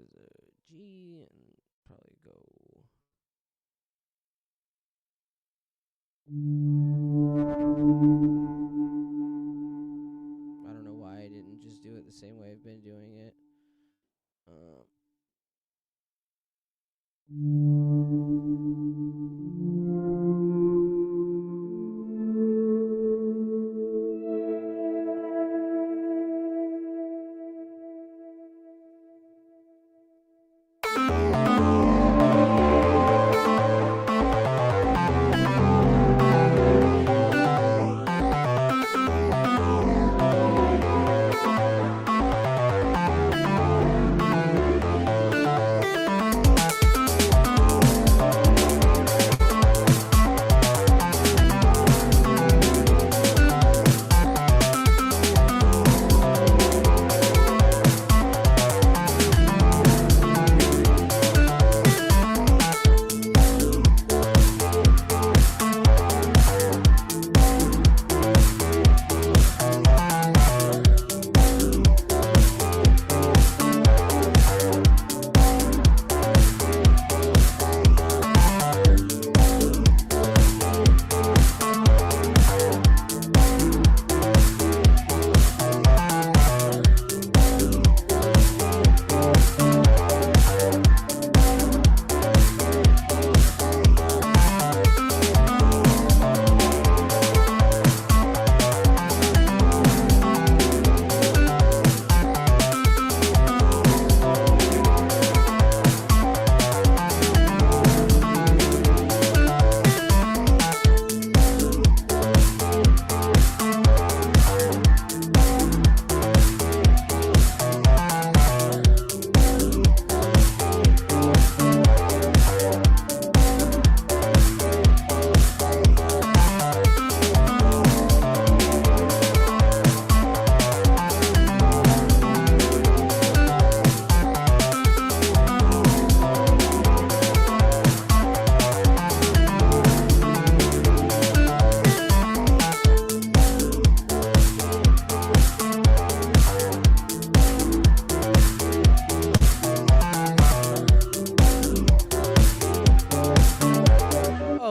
S1: was a G and probably go. I don't know why I didn't just do it the same way I've been doing it.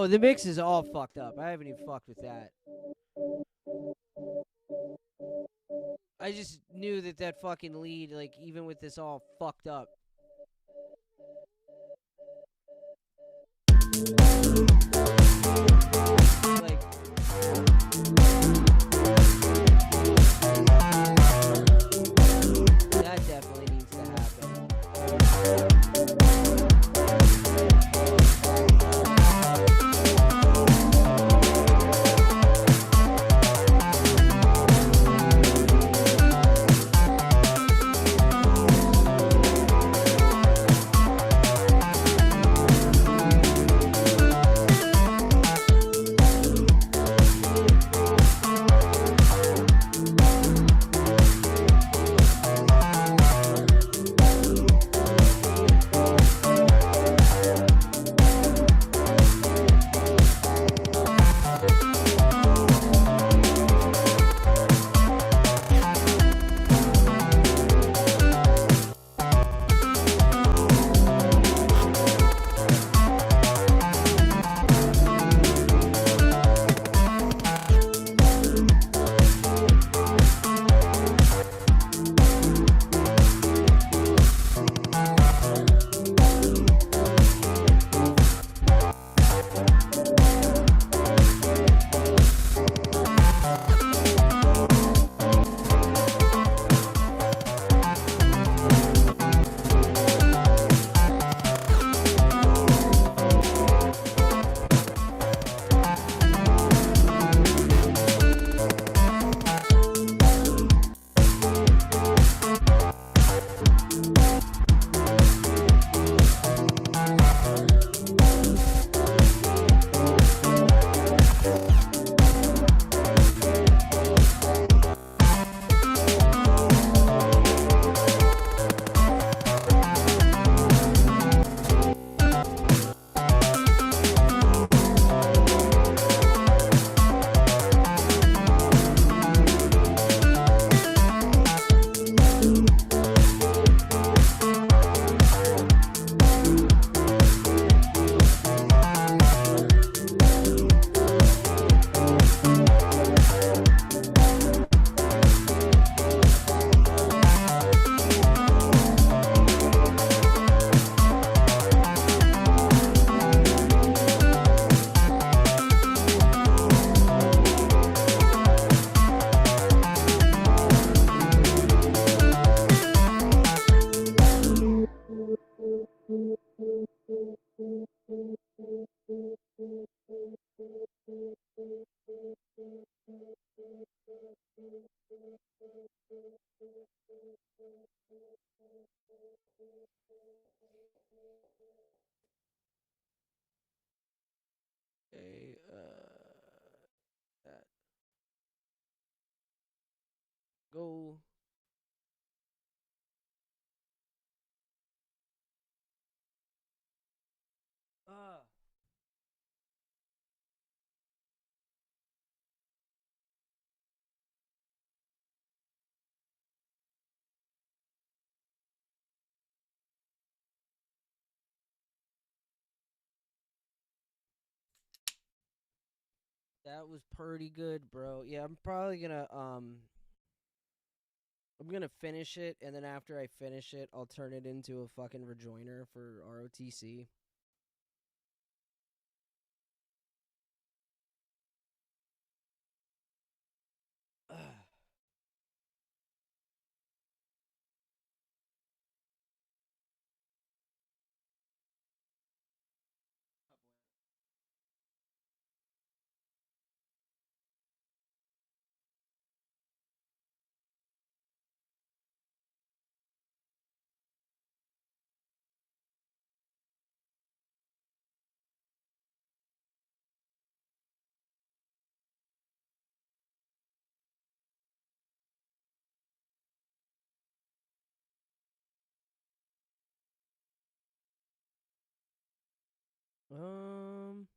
S1: The mix is all fucked up. I haven't even fucked with that. I just knew that fucking lead, like, even with this all fucked up. Like, that definitely needs to happen. Okay, that. Go. That was pretty good, bro. Yeah, I'm probably gonna I'm gonna finish it, and then after I finish it, I'll turn it into a fucking rejoiner for ROTC. Um,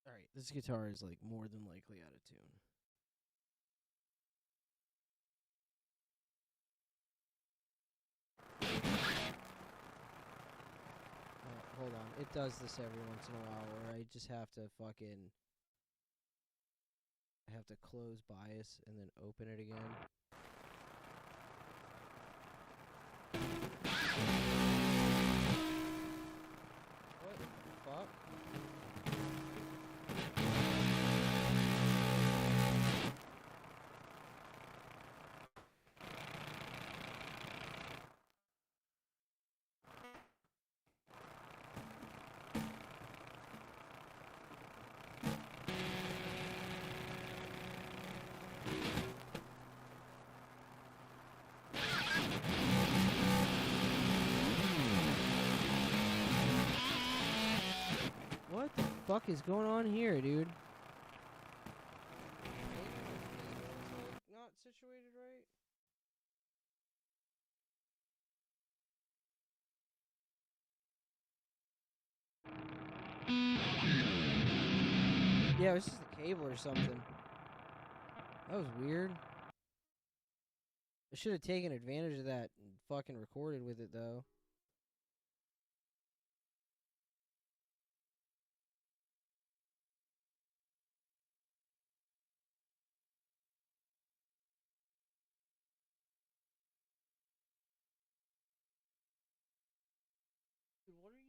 S1: all right, this guitar is like more than likely out of tune. Hold on, it does this every once in a while where I just have to fucking I have to close bias and then open it again. What the fuck? What the fuck is going on here, dude? Not situated right? Yeah, it was just the cable or something. That was weird. I should have taken advantage of that and fucking recorded with it, though. Dude, what are you...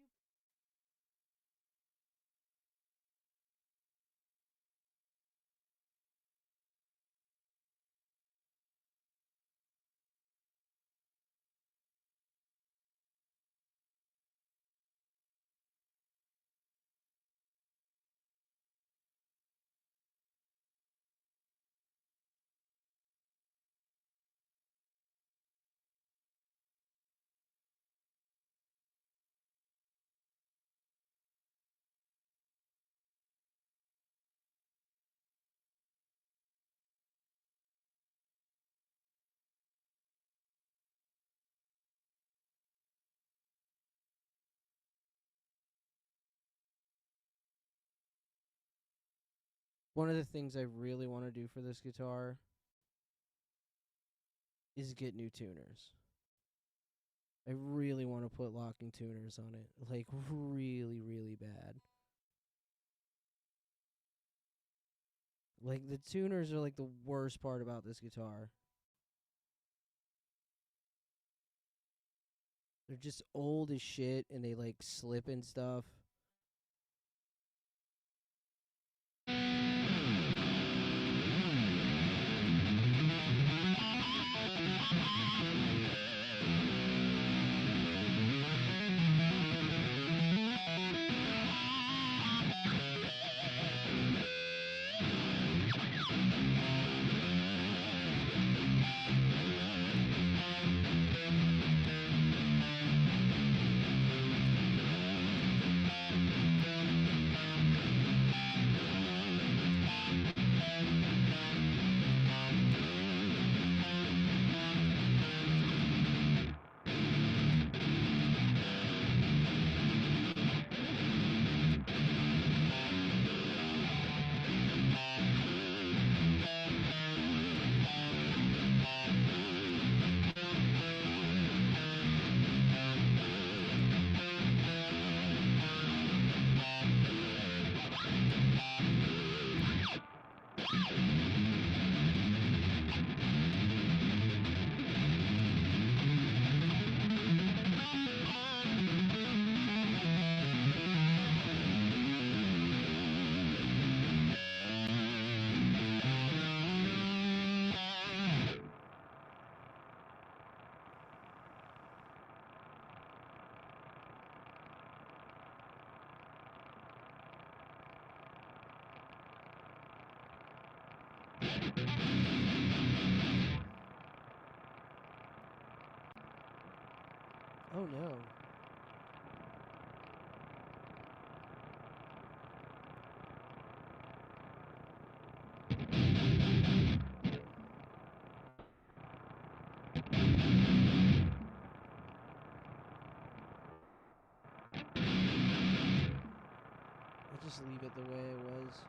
S1: One of the things I really want to do for this guitar is get new tuners. I really want to put locking tuners on it. Like, really, really bad. Like, the tuners are, like, the worst part about this guitar. They're just old as shit, and they, like, slip and stuff. Oh no. I'll just leave it the way it was.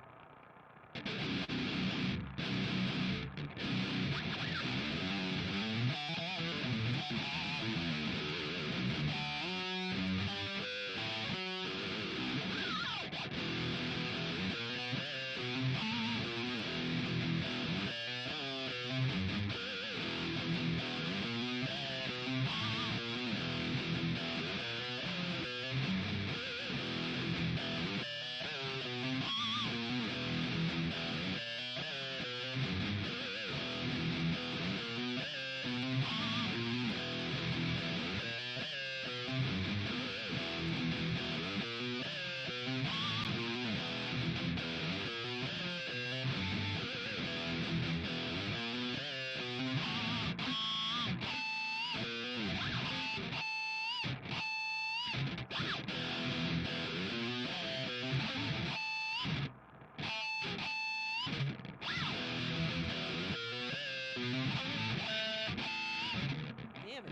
S1: Damn it.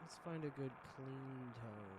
S1: Let's find a good clean tone.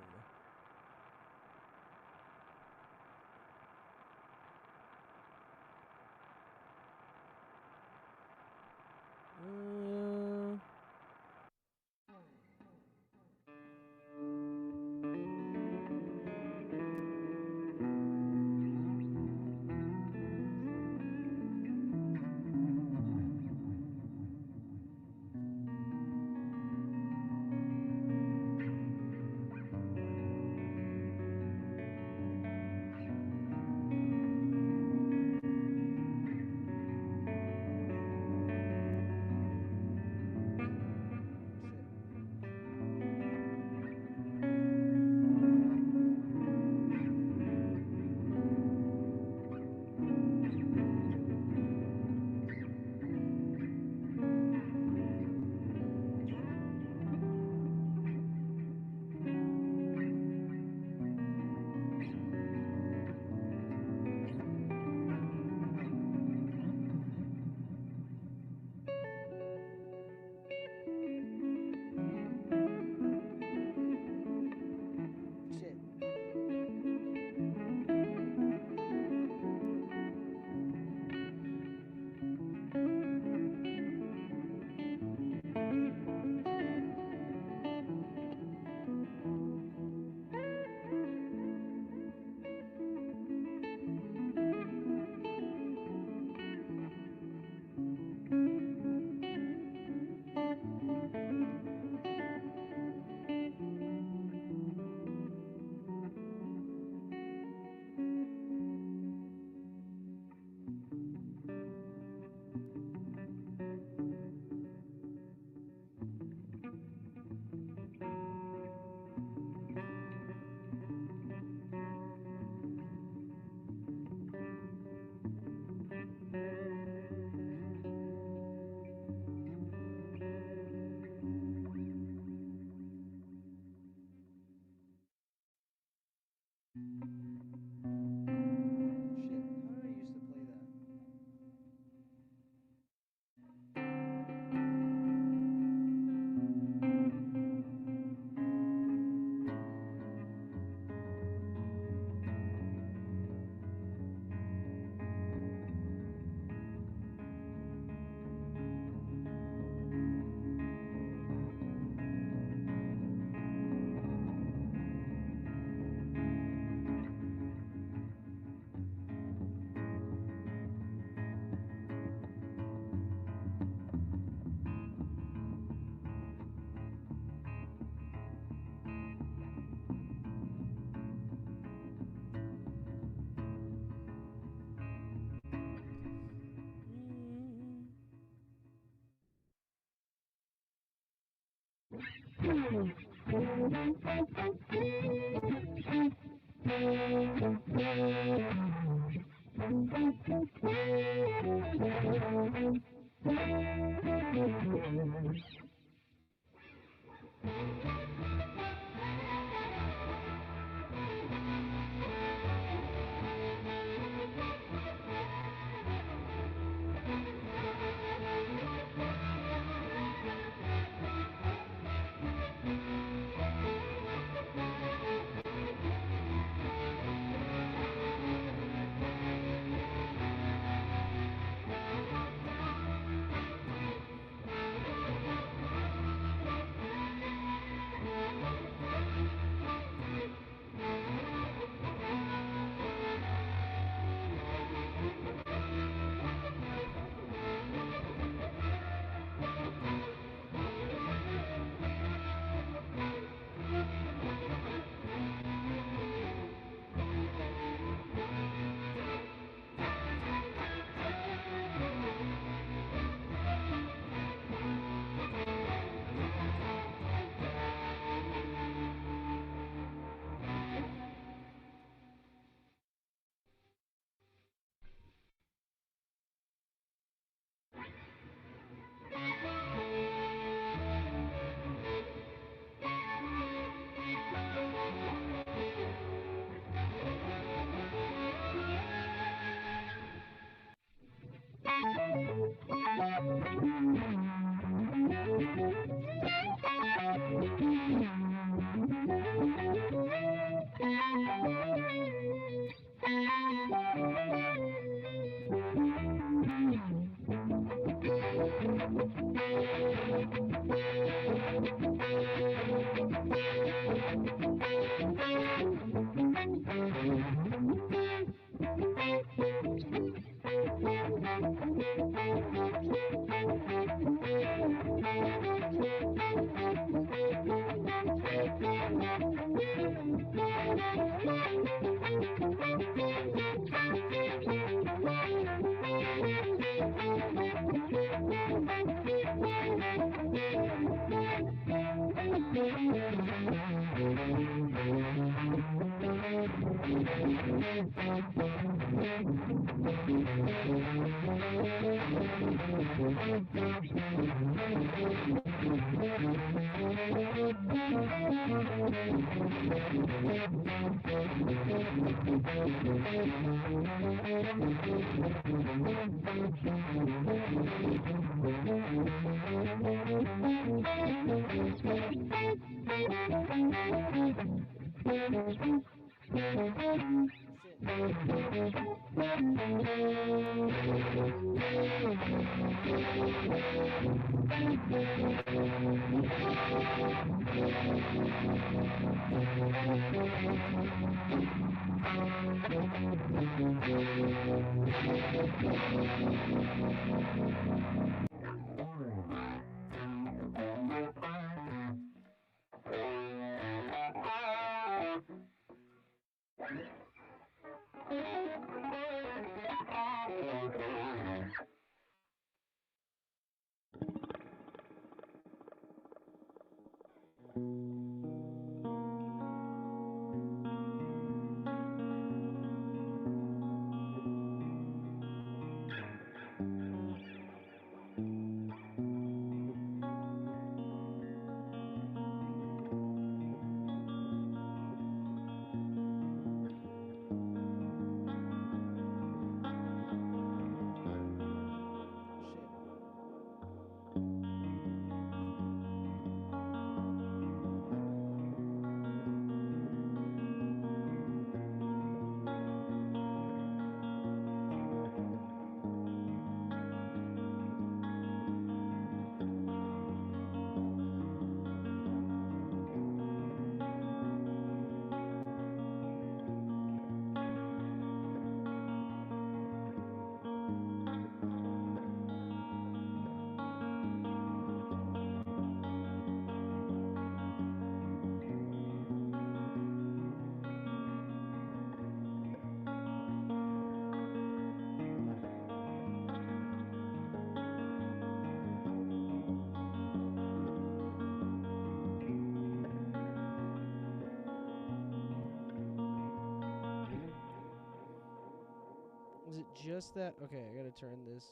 S1: just that? Okay, I gotta turn this.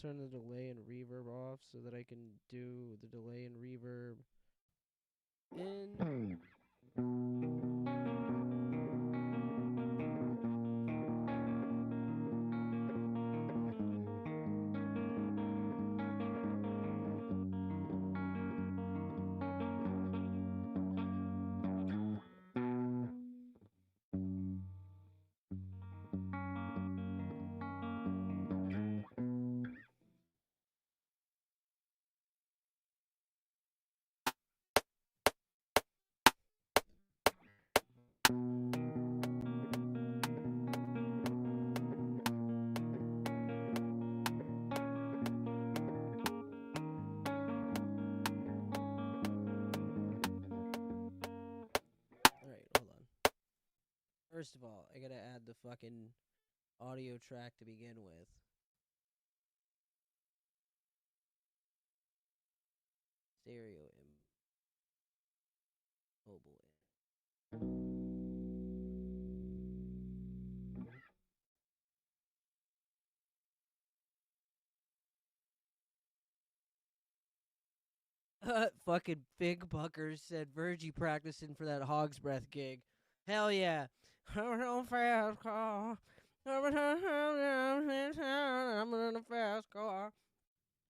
S1: Turn the delay and reverb off so that I can do the delay and reverb in. First of all, I gotta add the fucking audio track to begin with. Stereo in. Mobile in. Fucking Big Buckers said Virgie practicing for that Hog's Breath gig. Hell yeah. I'm on a fast car. I'm in a fast car.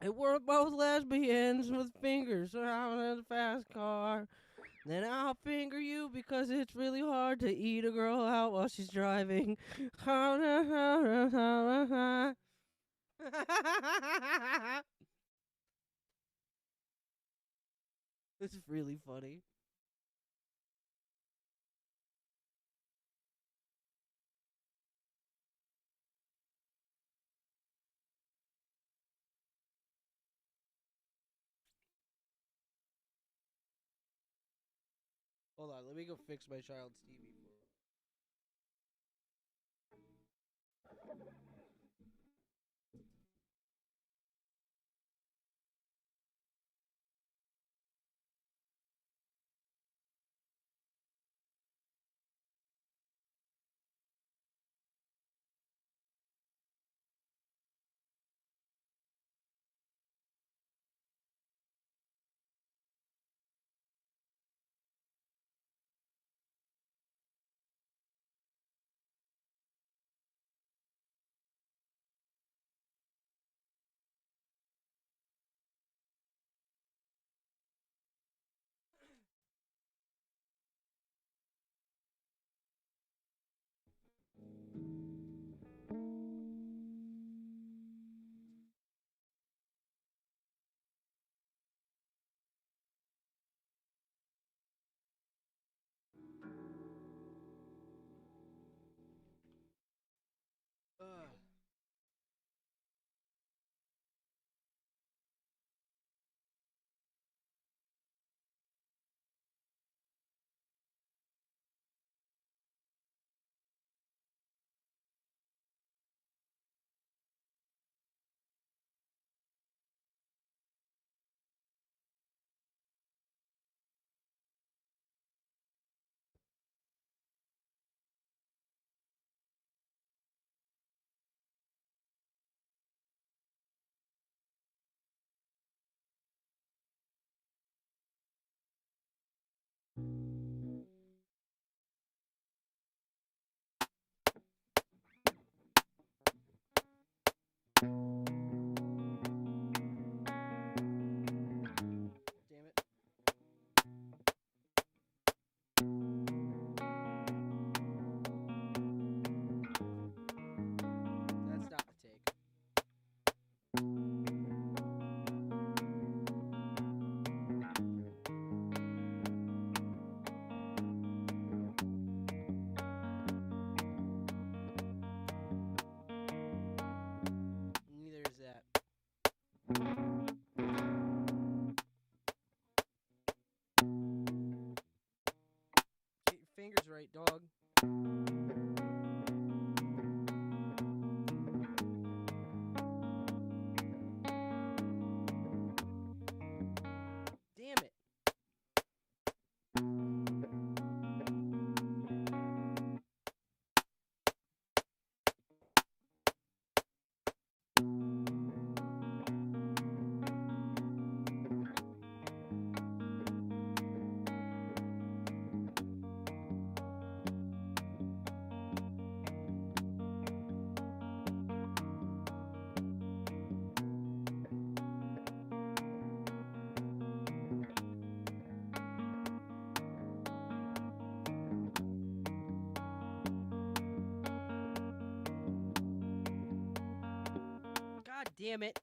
S1: And we're both lesbians with fingers around in a fast car. Then I'll finger you because it's really hard to eat a girl out while she's driving. This is really funny. Hold on, let me go fix my child's TV for you. Damn it. That's not the take. Neither is that. Get your fingers right, dog. Damn it. damn it.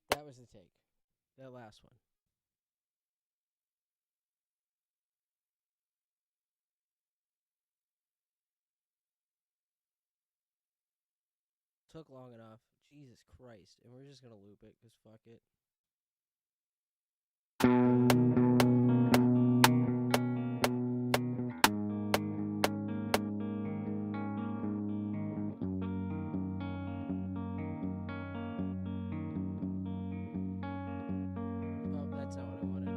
S1: That was the take. That last one. Took long enough. Jesus Christ. And we're just gonna loop it, because fuck it. Oh, that's not what I wanted.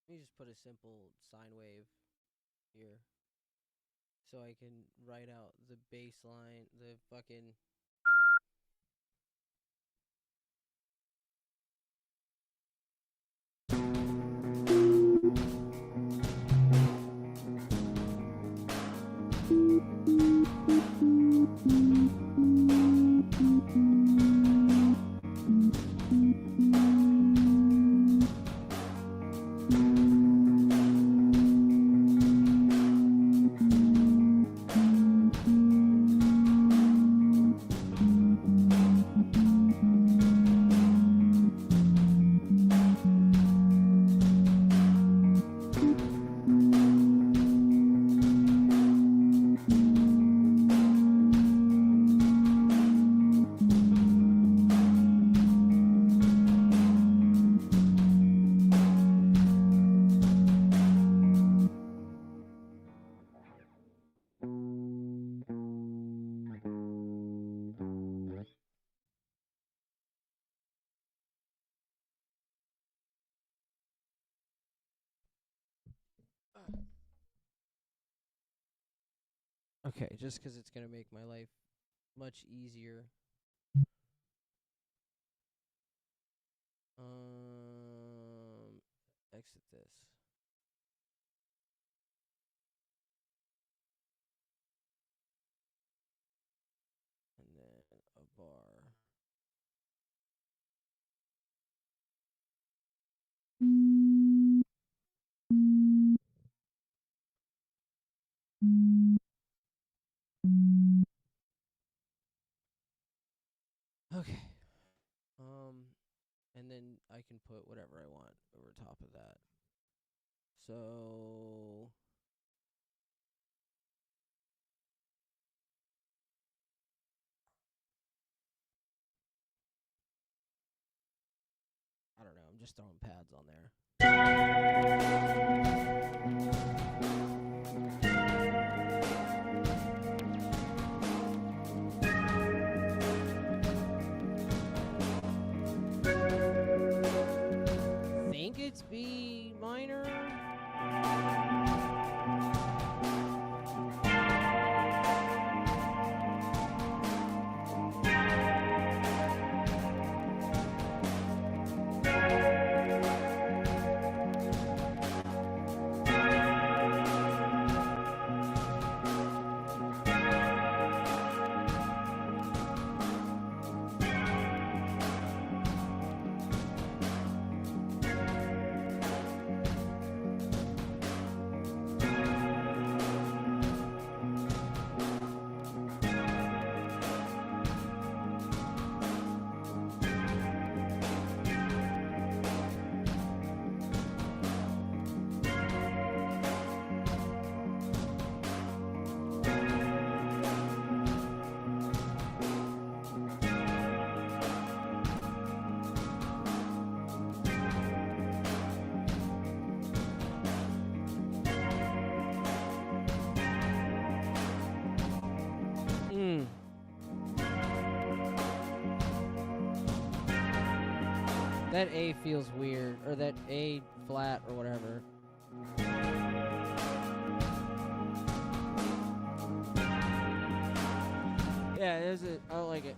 S1: Let me just put a simple sine wave here so I can write out the bass line, the fucking... Okay, just because it's going to make my life much easier. Exit this. And then a bar. Okay. And then I can put whatever I want over top of that. So I don't know, I'm just throwing pads on there. Think it's B minor. That A feels weird, or that A flat or whatever. Yeah, there's it. I don't like it.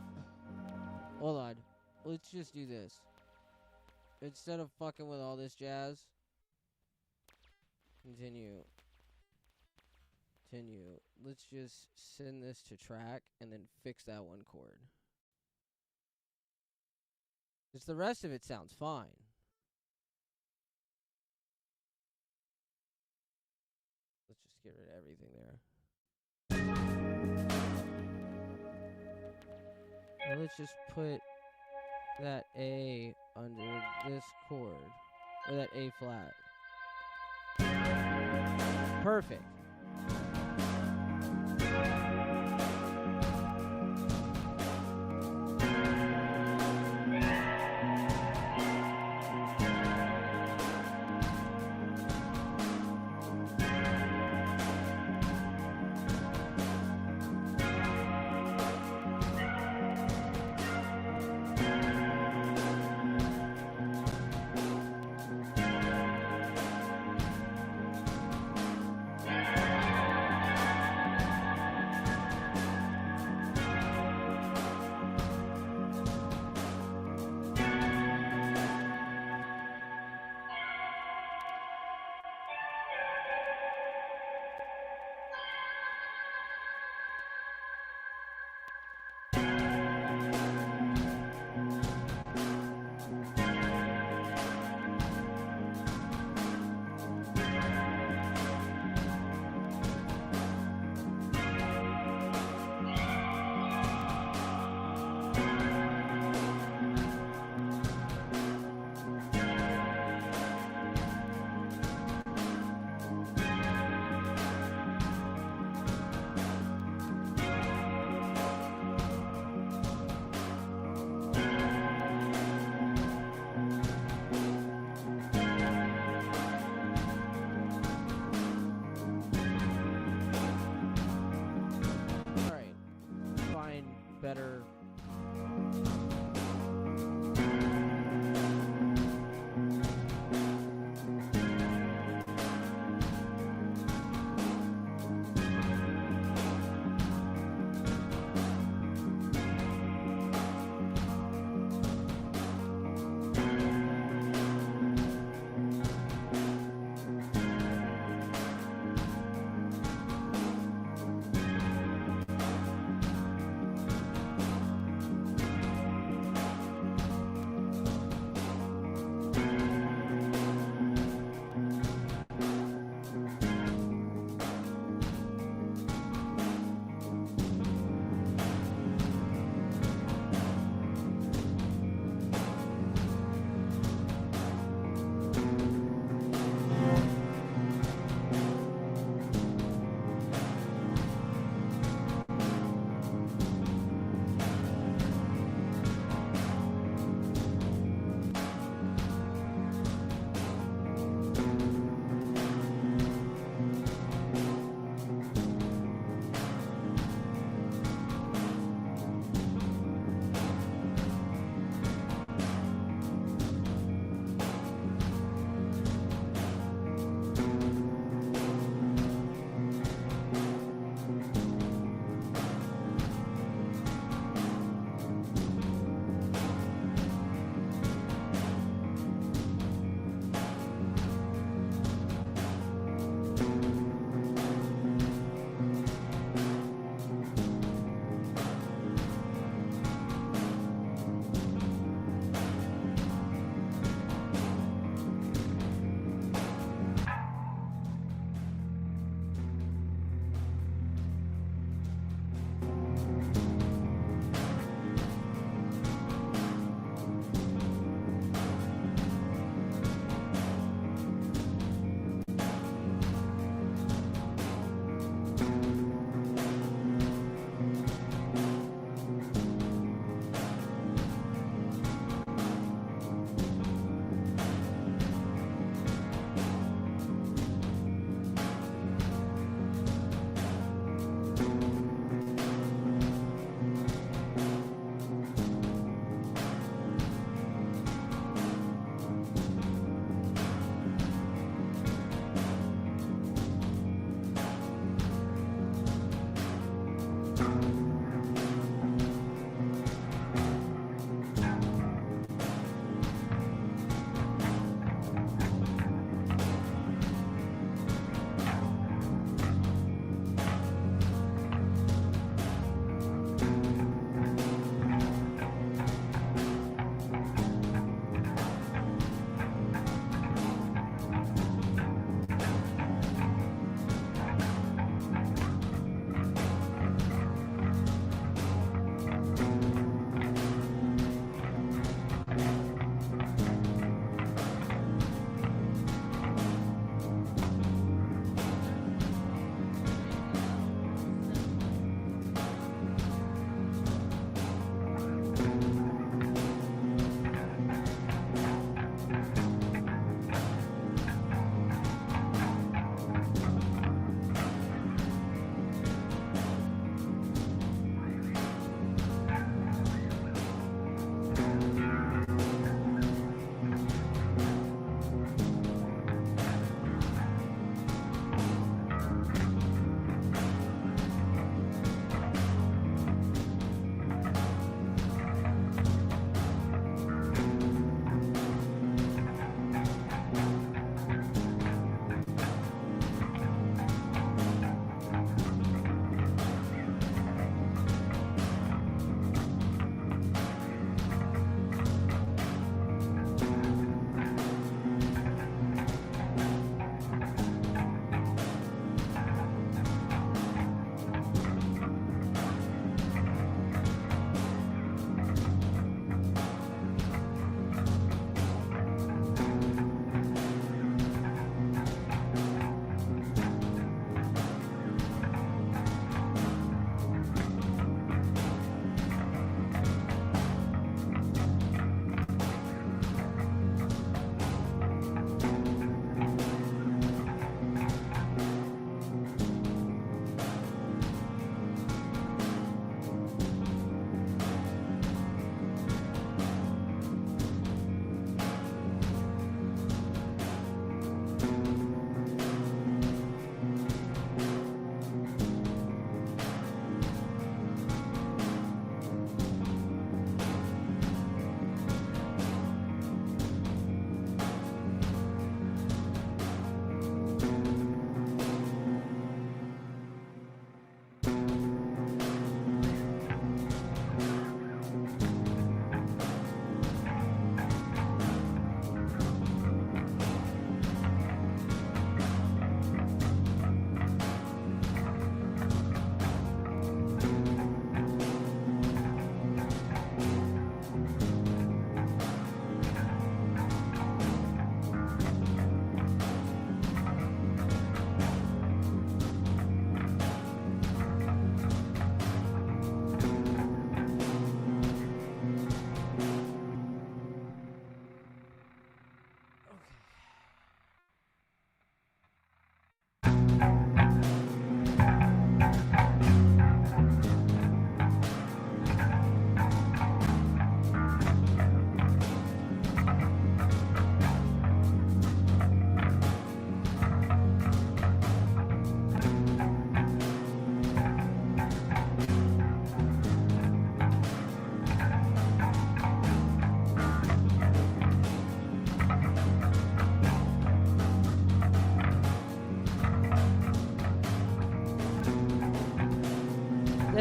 S1: Hold on. Let's just do this. Instead of fucking with all this jazz. Continue. Let's just send this to track and then fix that one chord. Because the rest of it sounds fine. Let's just get rid of everything there. Now let's just put that A under this chord. Or that A flat. Perfect.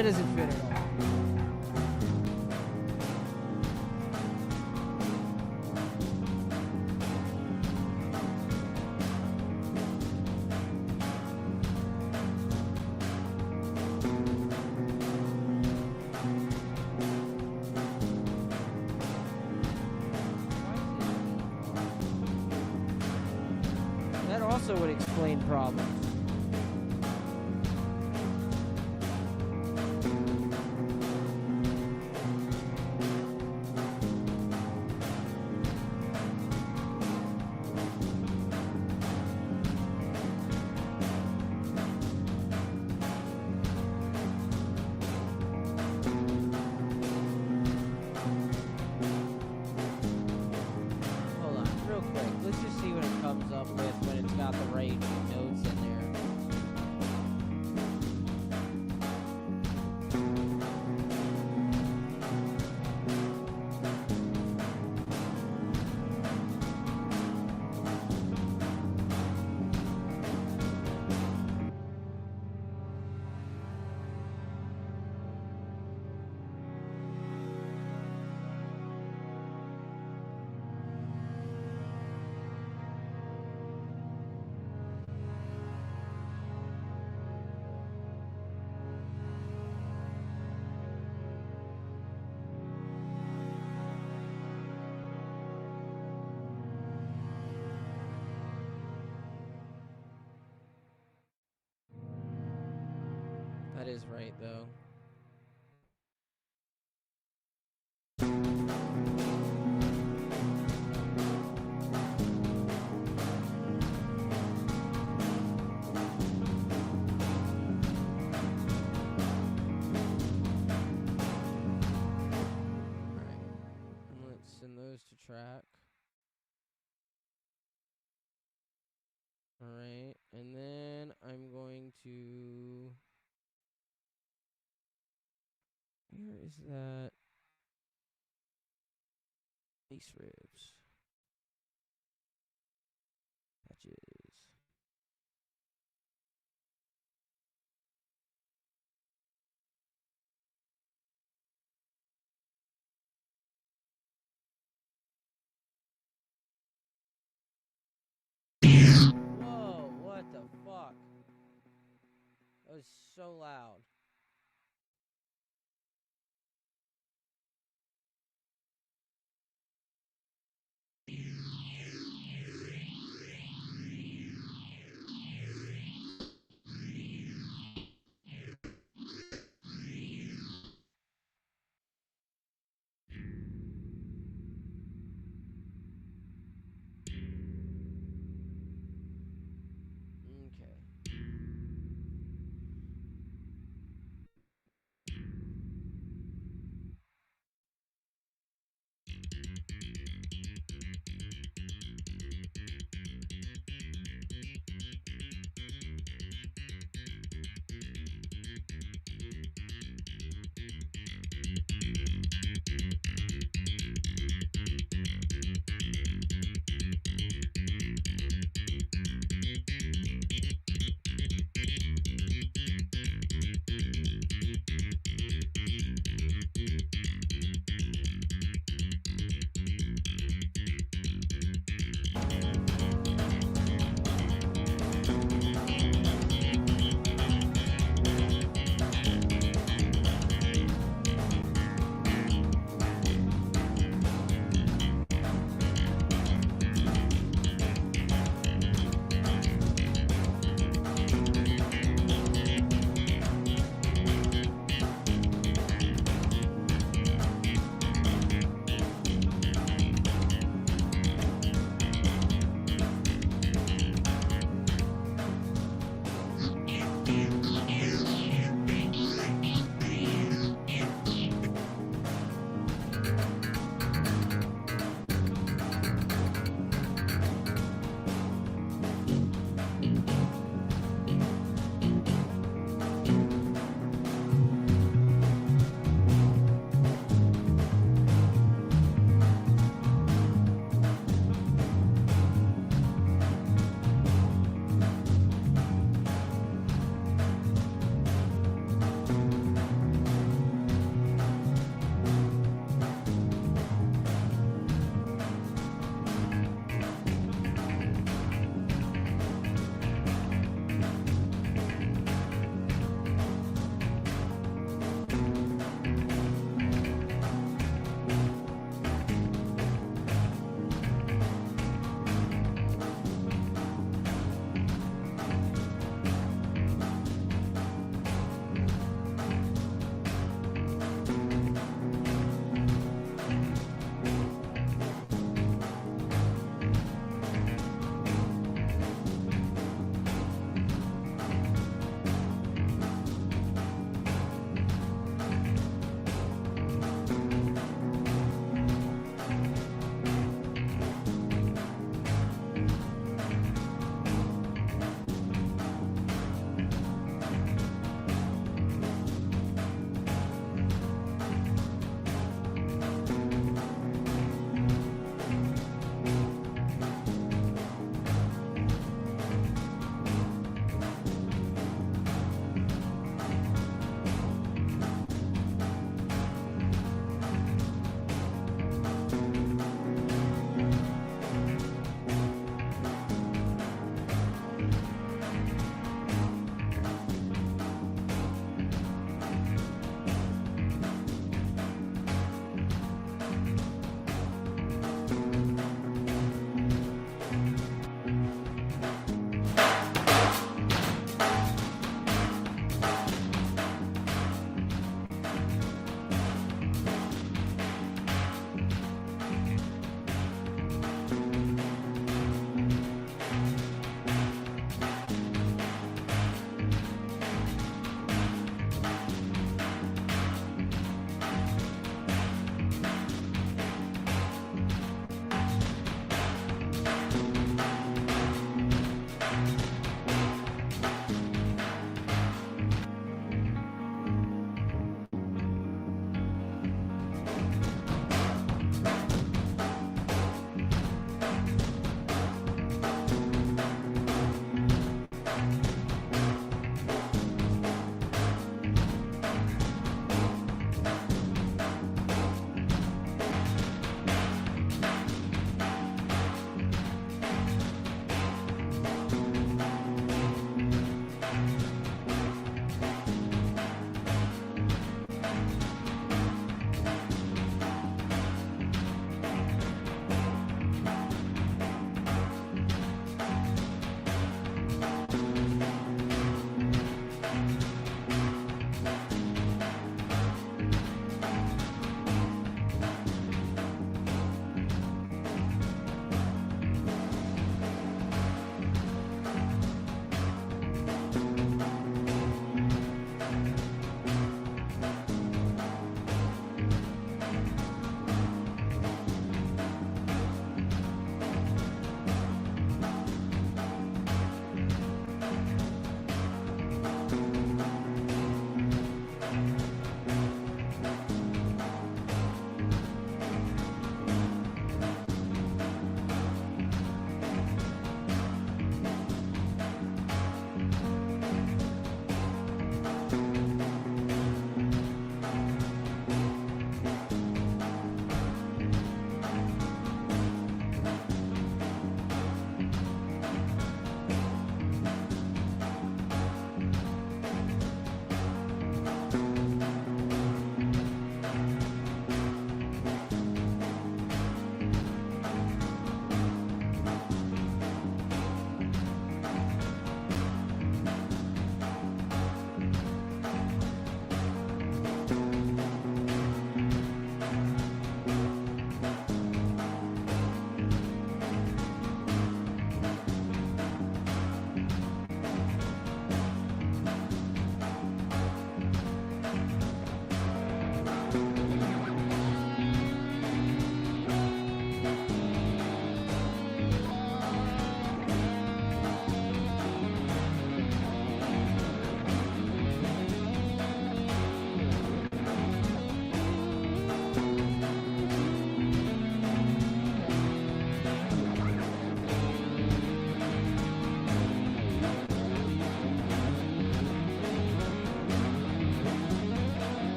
S1: That doesn't fit at all. That also would explain problems. Hold on, real quick. Let's just see what it comes up with when it's got the right notes in there. That is right, though. Alright. And let's send those to track. Alright. And then I'm going to... Where is that? Base ribs. Patches. Whoa, what the fuck? That was so loud. Okay.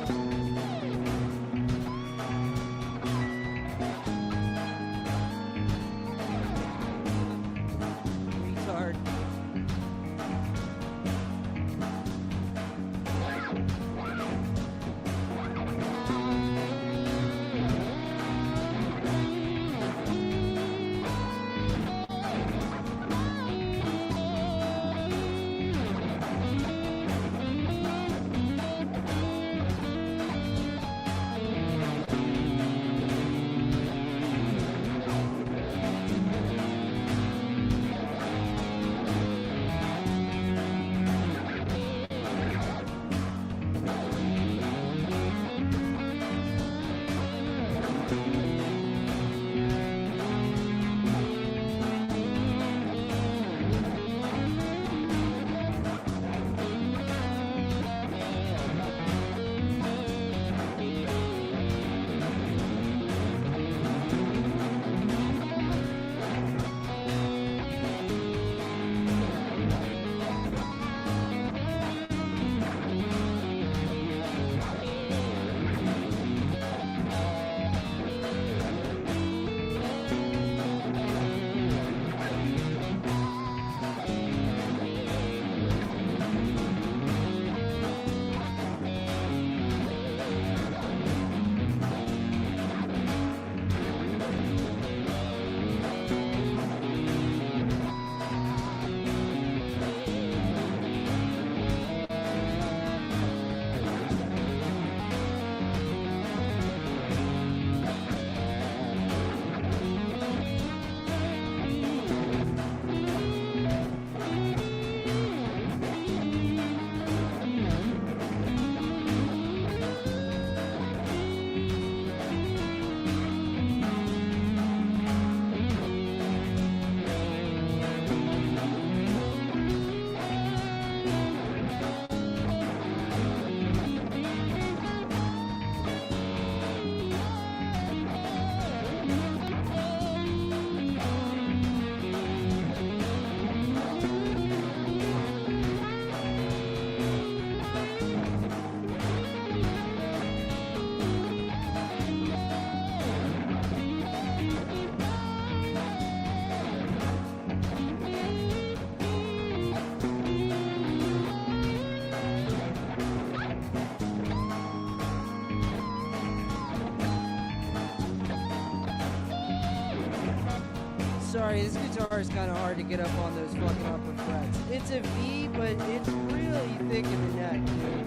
S1: Retard. Sorry, this guitar is kind of hard to get up on those fucking upper frets. It's a V, but it's really thick in the neck, dude.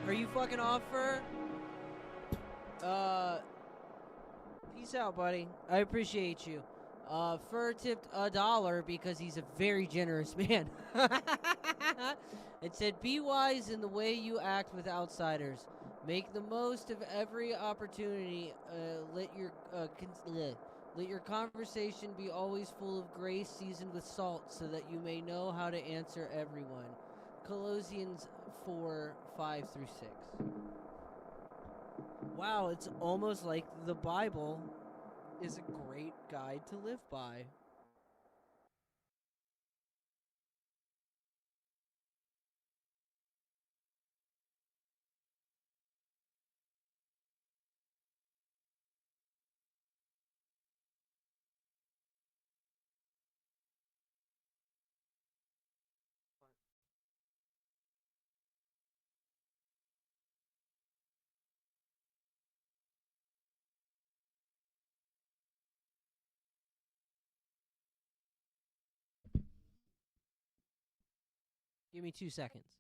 S1: Are you fucking off, Fur? Peace out, buddy. I appreciate you. Fur tipped $1 because he's a very generous man. It said, be wise in the way you act with outsiders. Make the most of every opportunity. Let your conversation be always full of grace seasoned with salt so that you may know how to answer everyone. Colossians 4:5-6. Wow, it's almost like the Bible is a great guide to live by. Give me 2 seconds.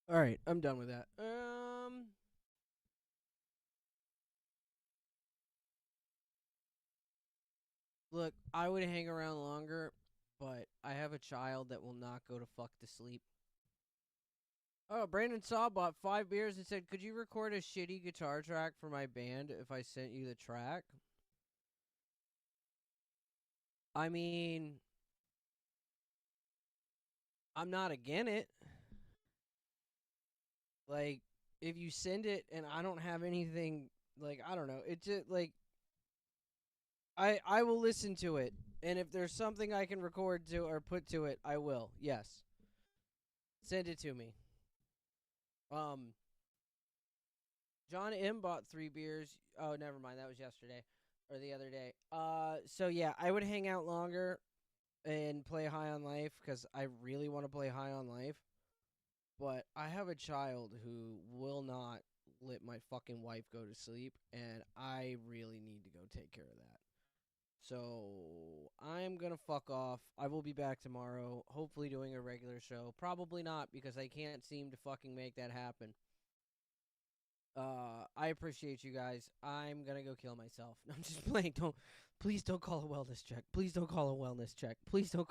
S1: All right, I'm done with that. Look, I would hang around longer, but I have a child that will not go to fuck to sleep. Oh, Brandon Saw bought 5 beers and said, could you record a shitty guitar track for my band if I sent you the track? I mean, I'm not against it. Like, if you send it and I don't have anything, like, I don't know. It just, like, I will listen to it. And if there's something I can record to or put to it, I will. Yes. Send it to me. John M. bought 3 beers. Oh, never mind. That was yesterday. Or the other day. So, yeah, I would hang out longer and play High on Life because I really want to play High on Life. But I have a child who will not let my fucking wife go to sleep, and I really need to go take care of that. So I'm going to fuck off. I will be back tomorrow, hopefully doing a regular show. Probably not, because I can't seem to fucking make that happen. I appreciate you guys. I'm gonna go kill myself. I'm just playing. Please don't call a wellness check. Please don't call a wellness check. Please don't.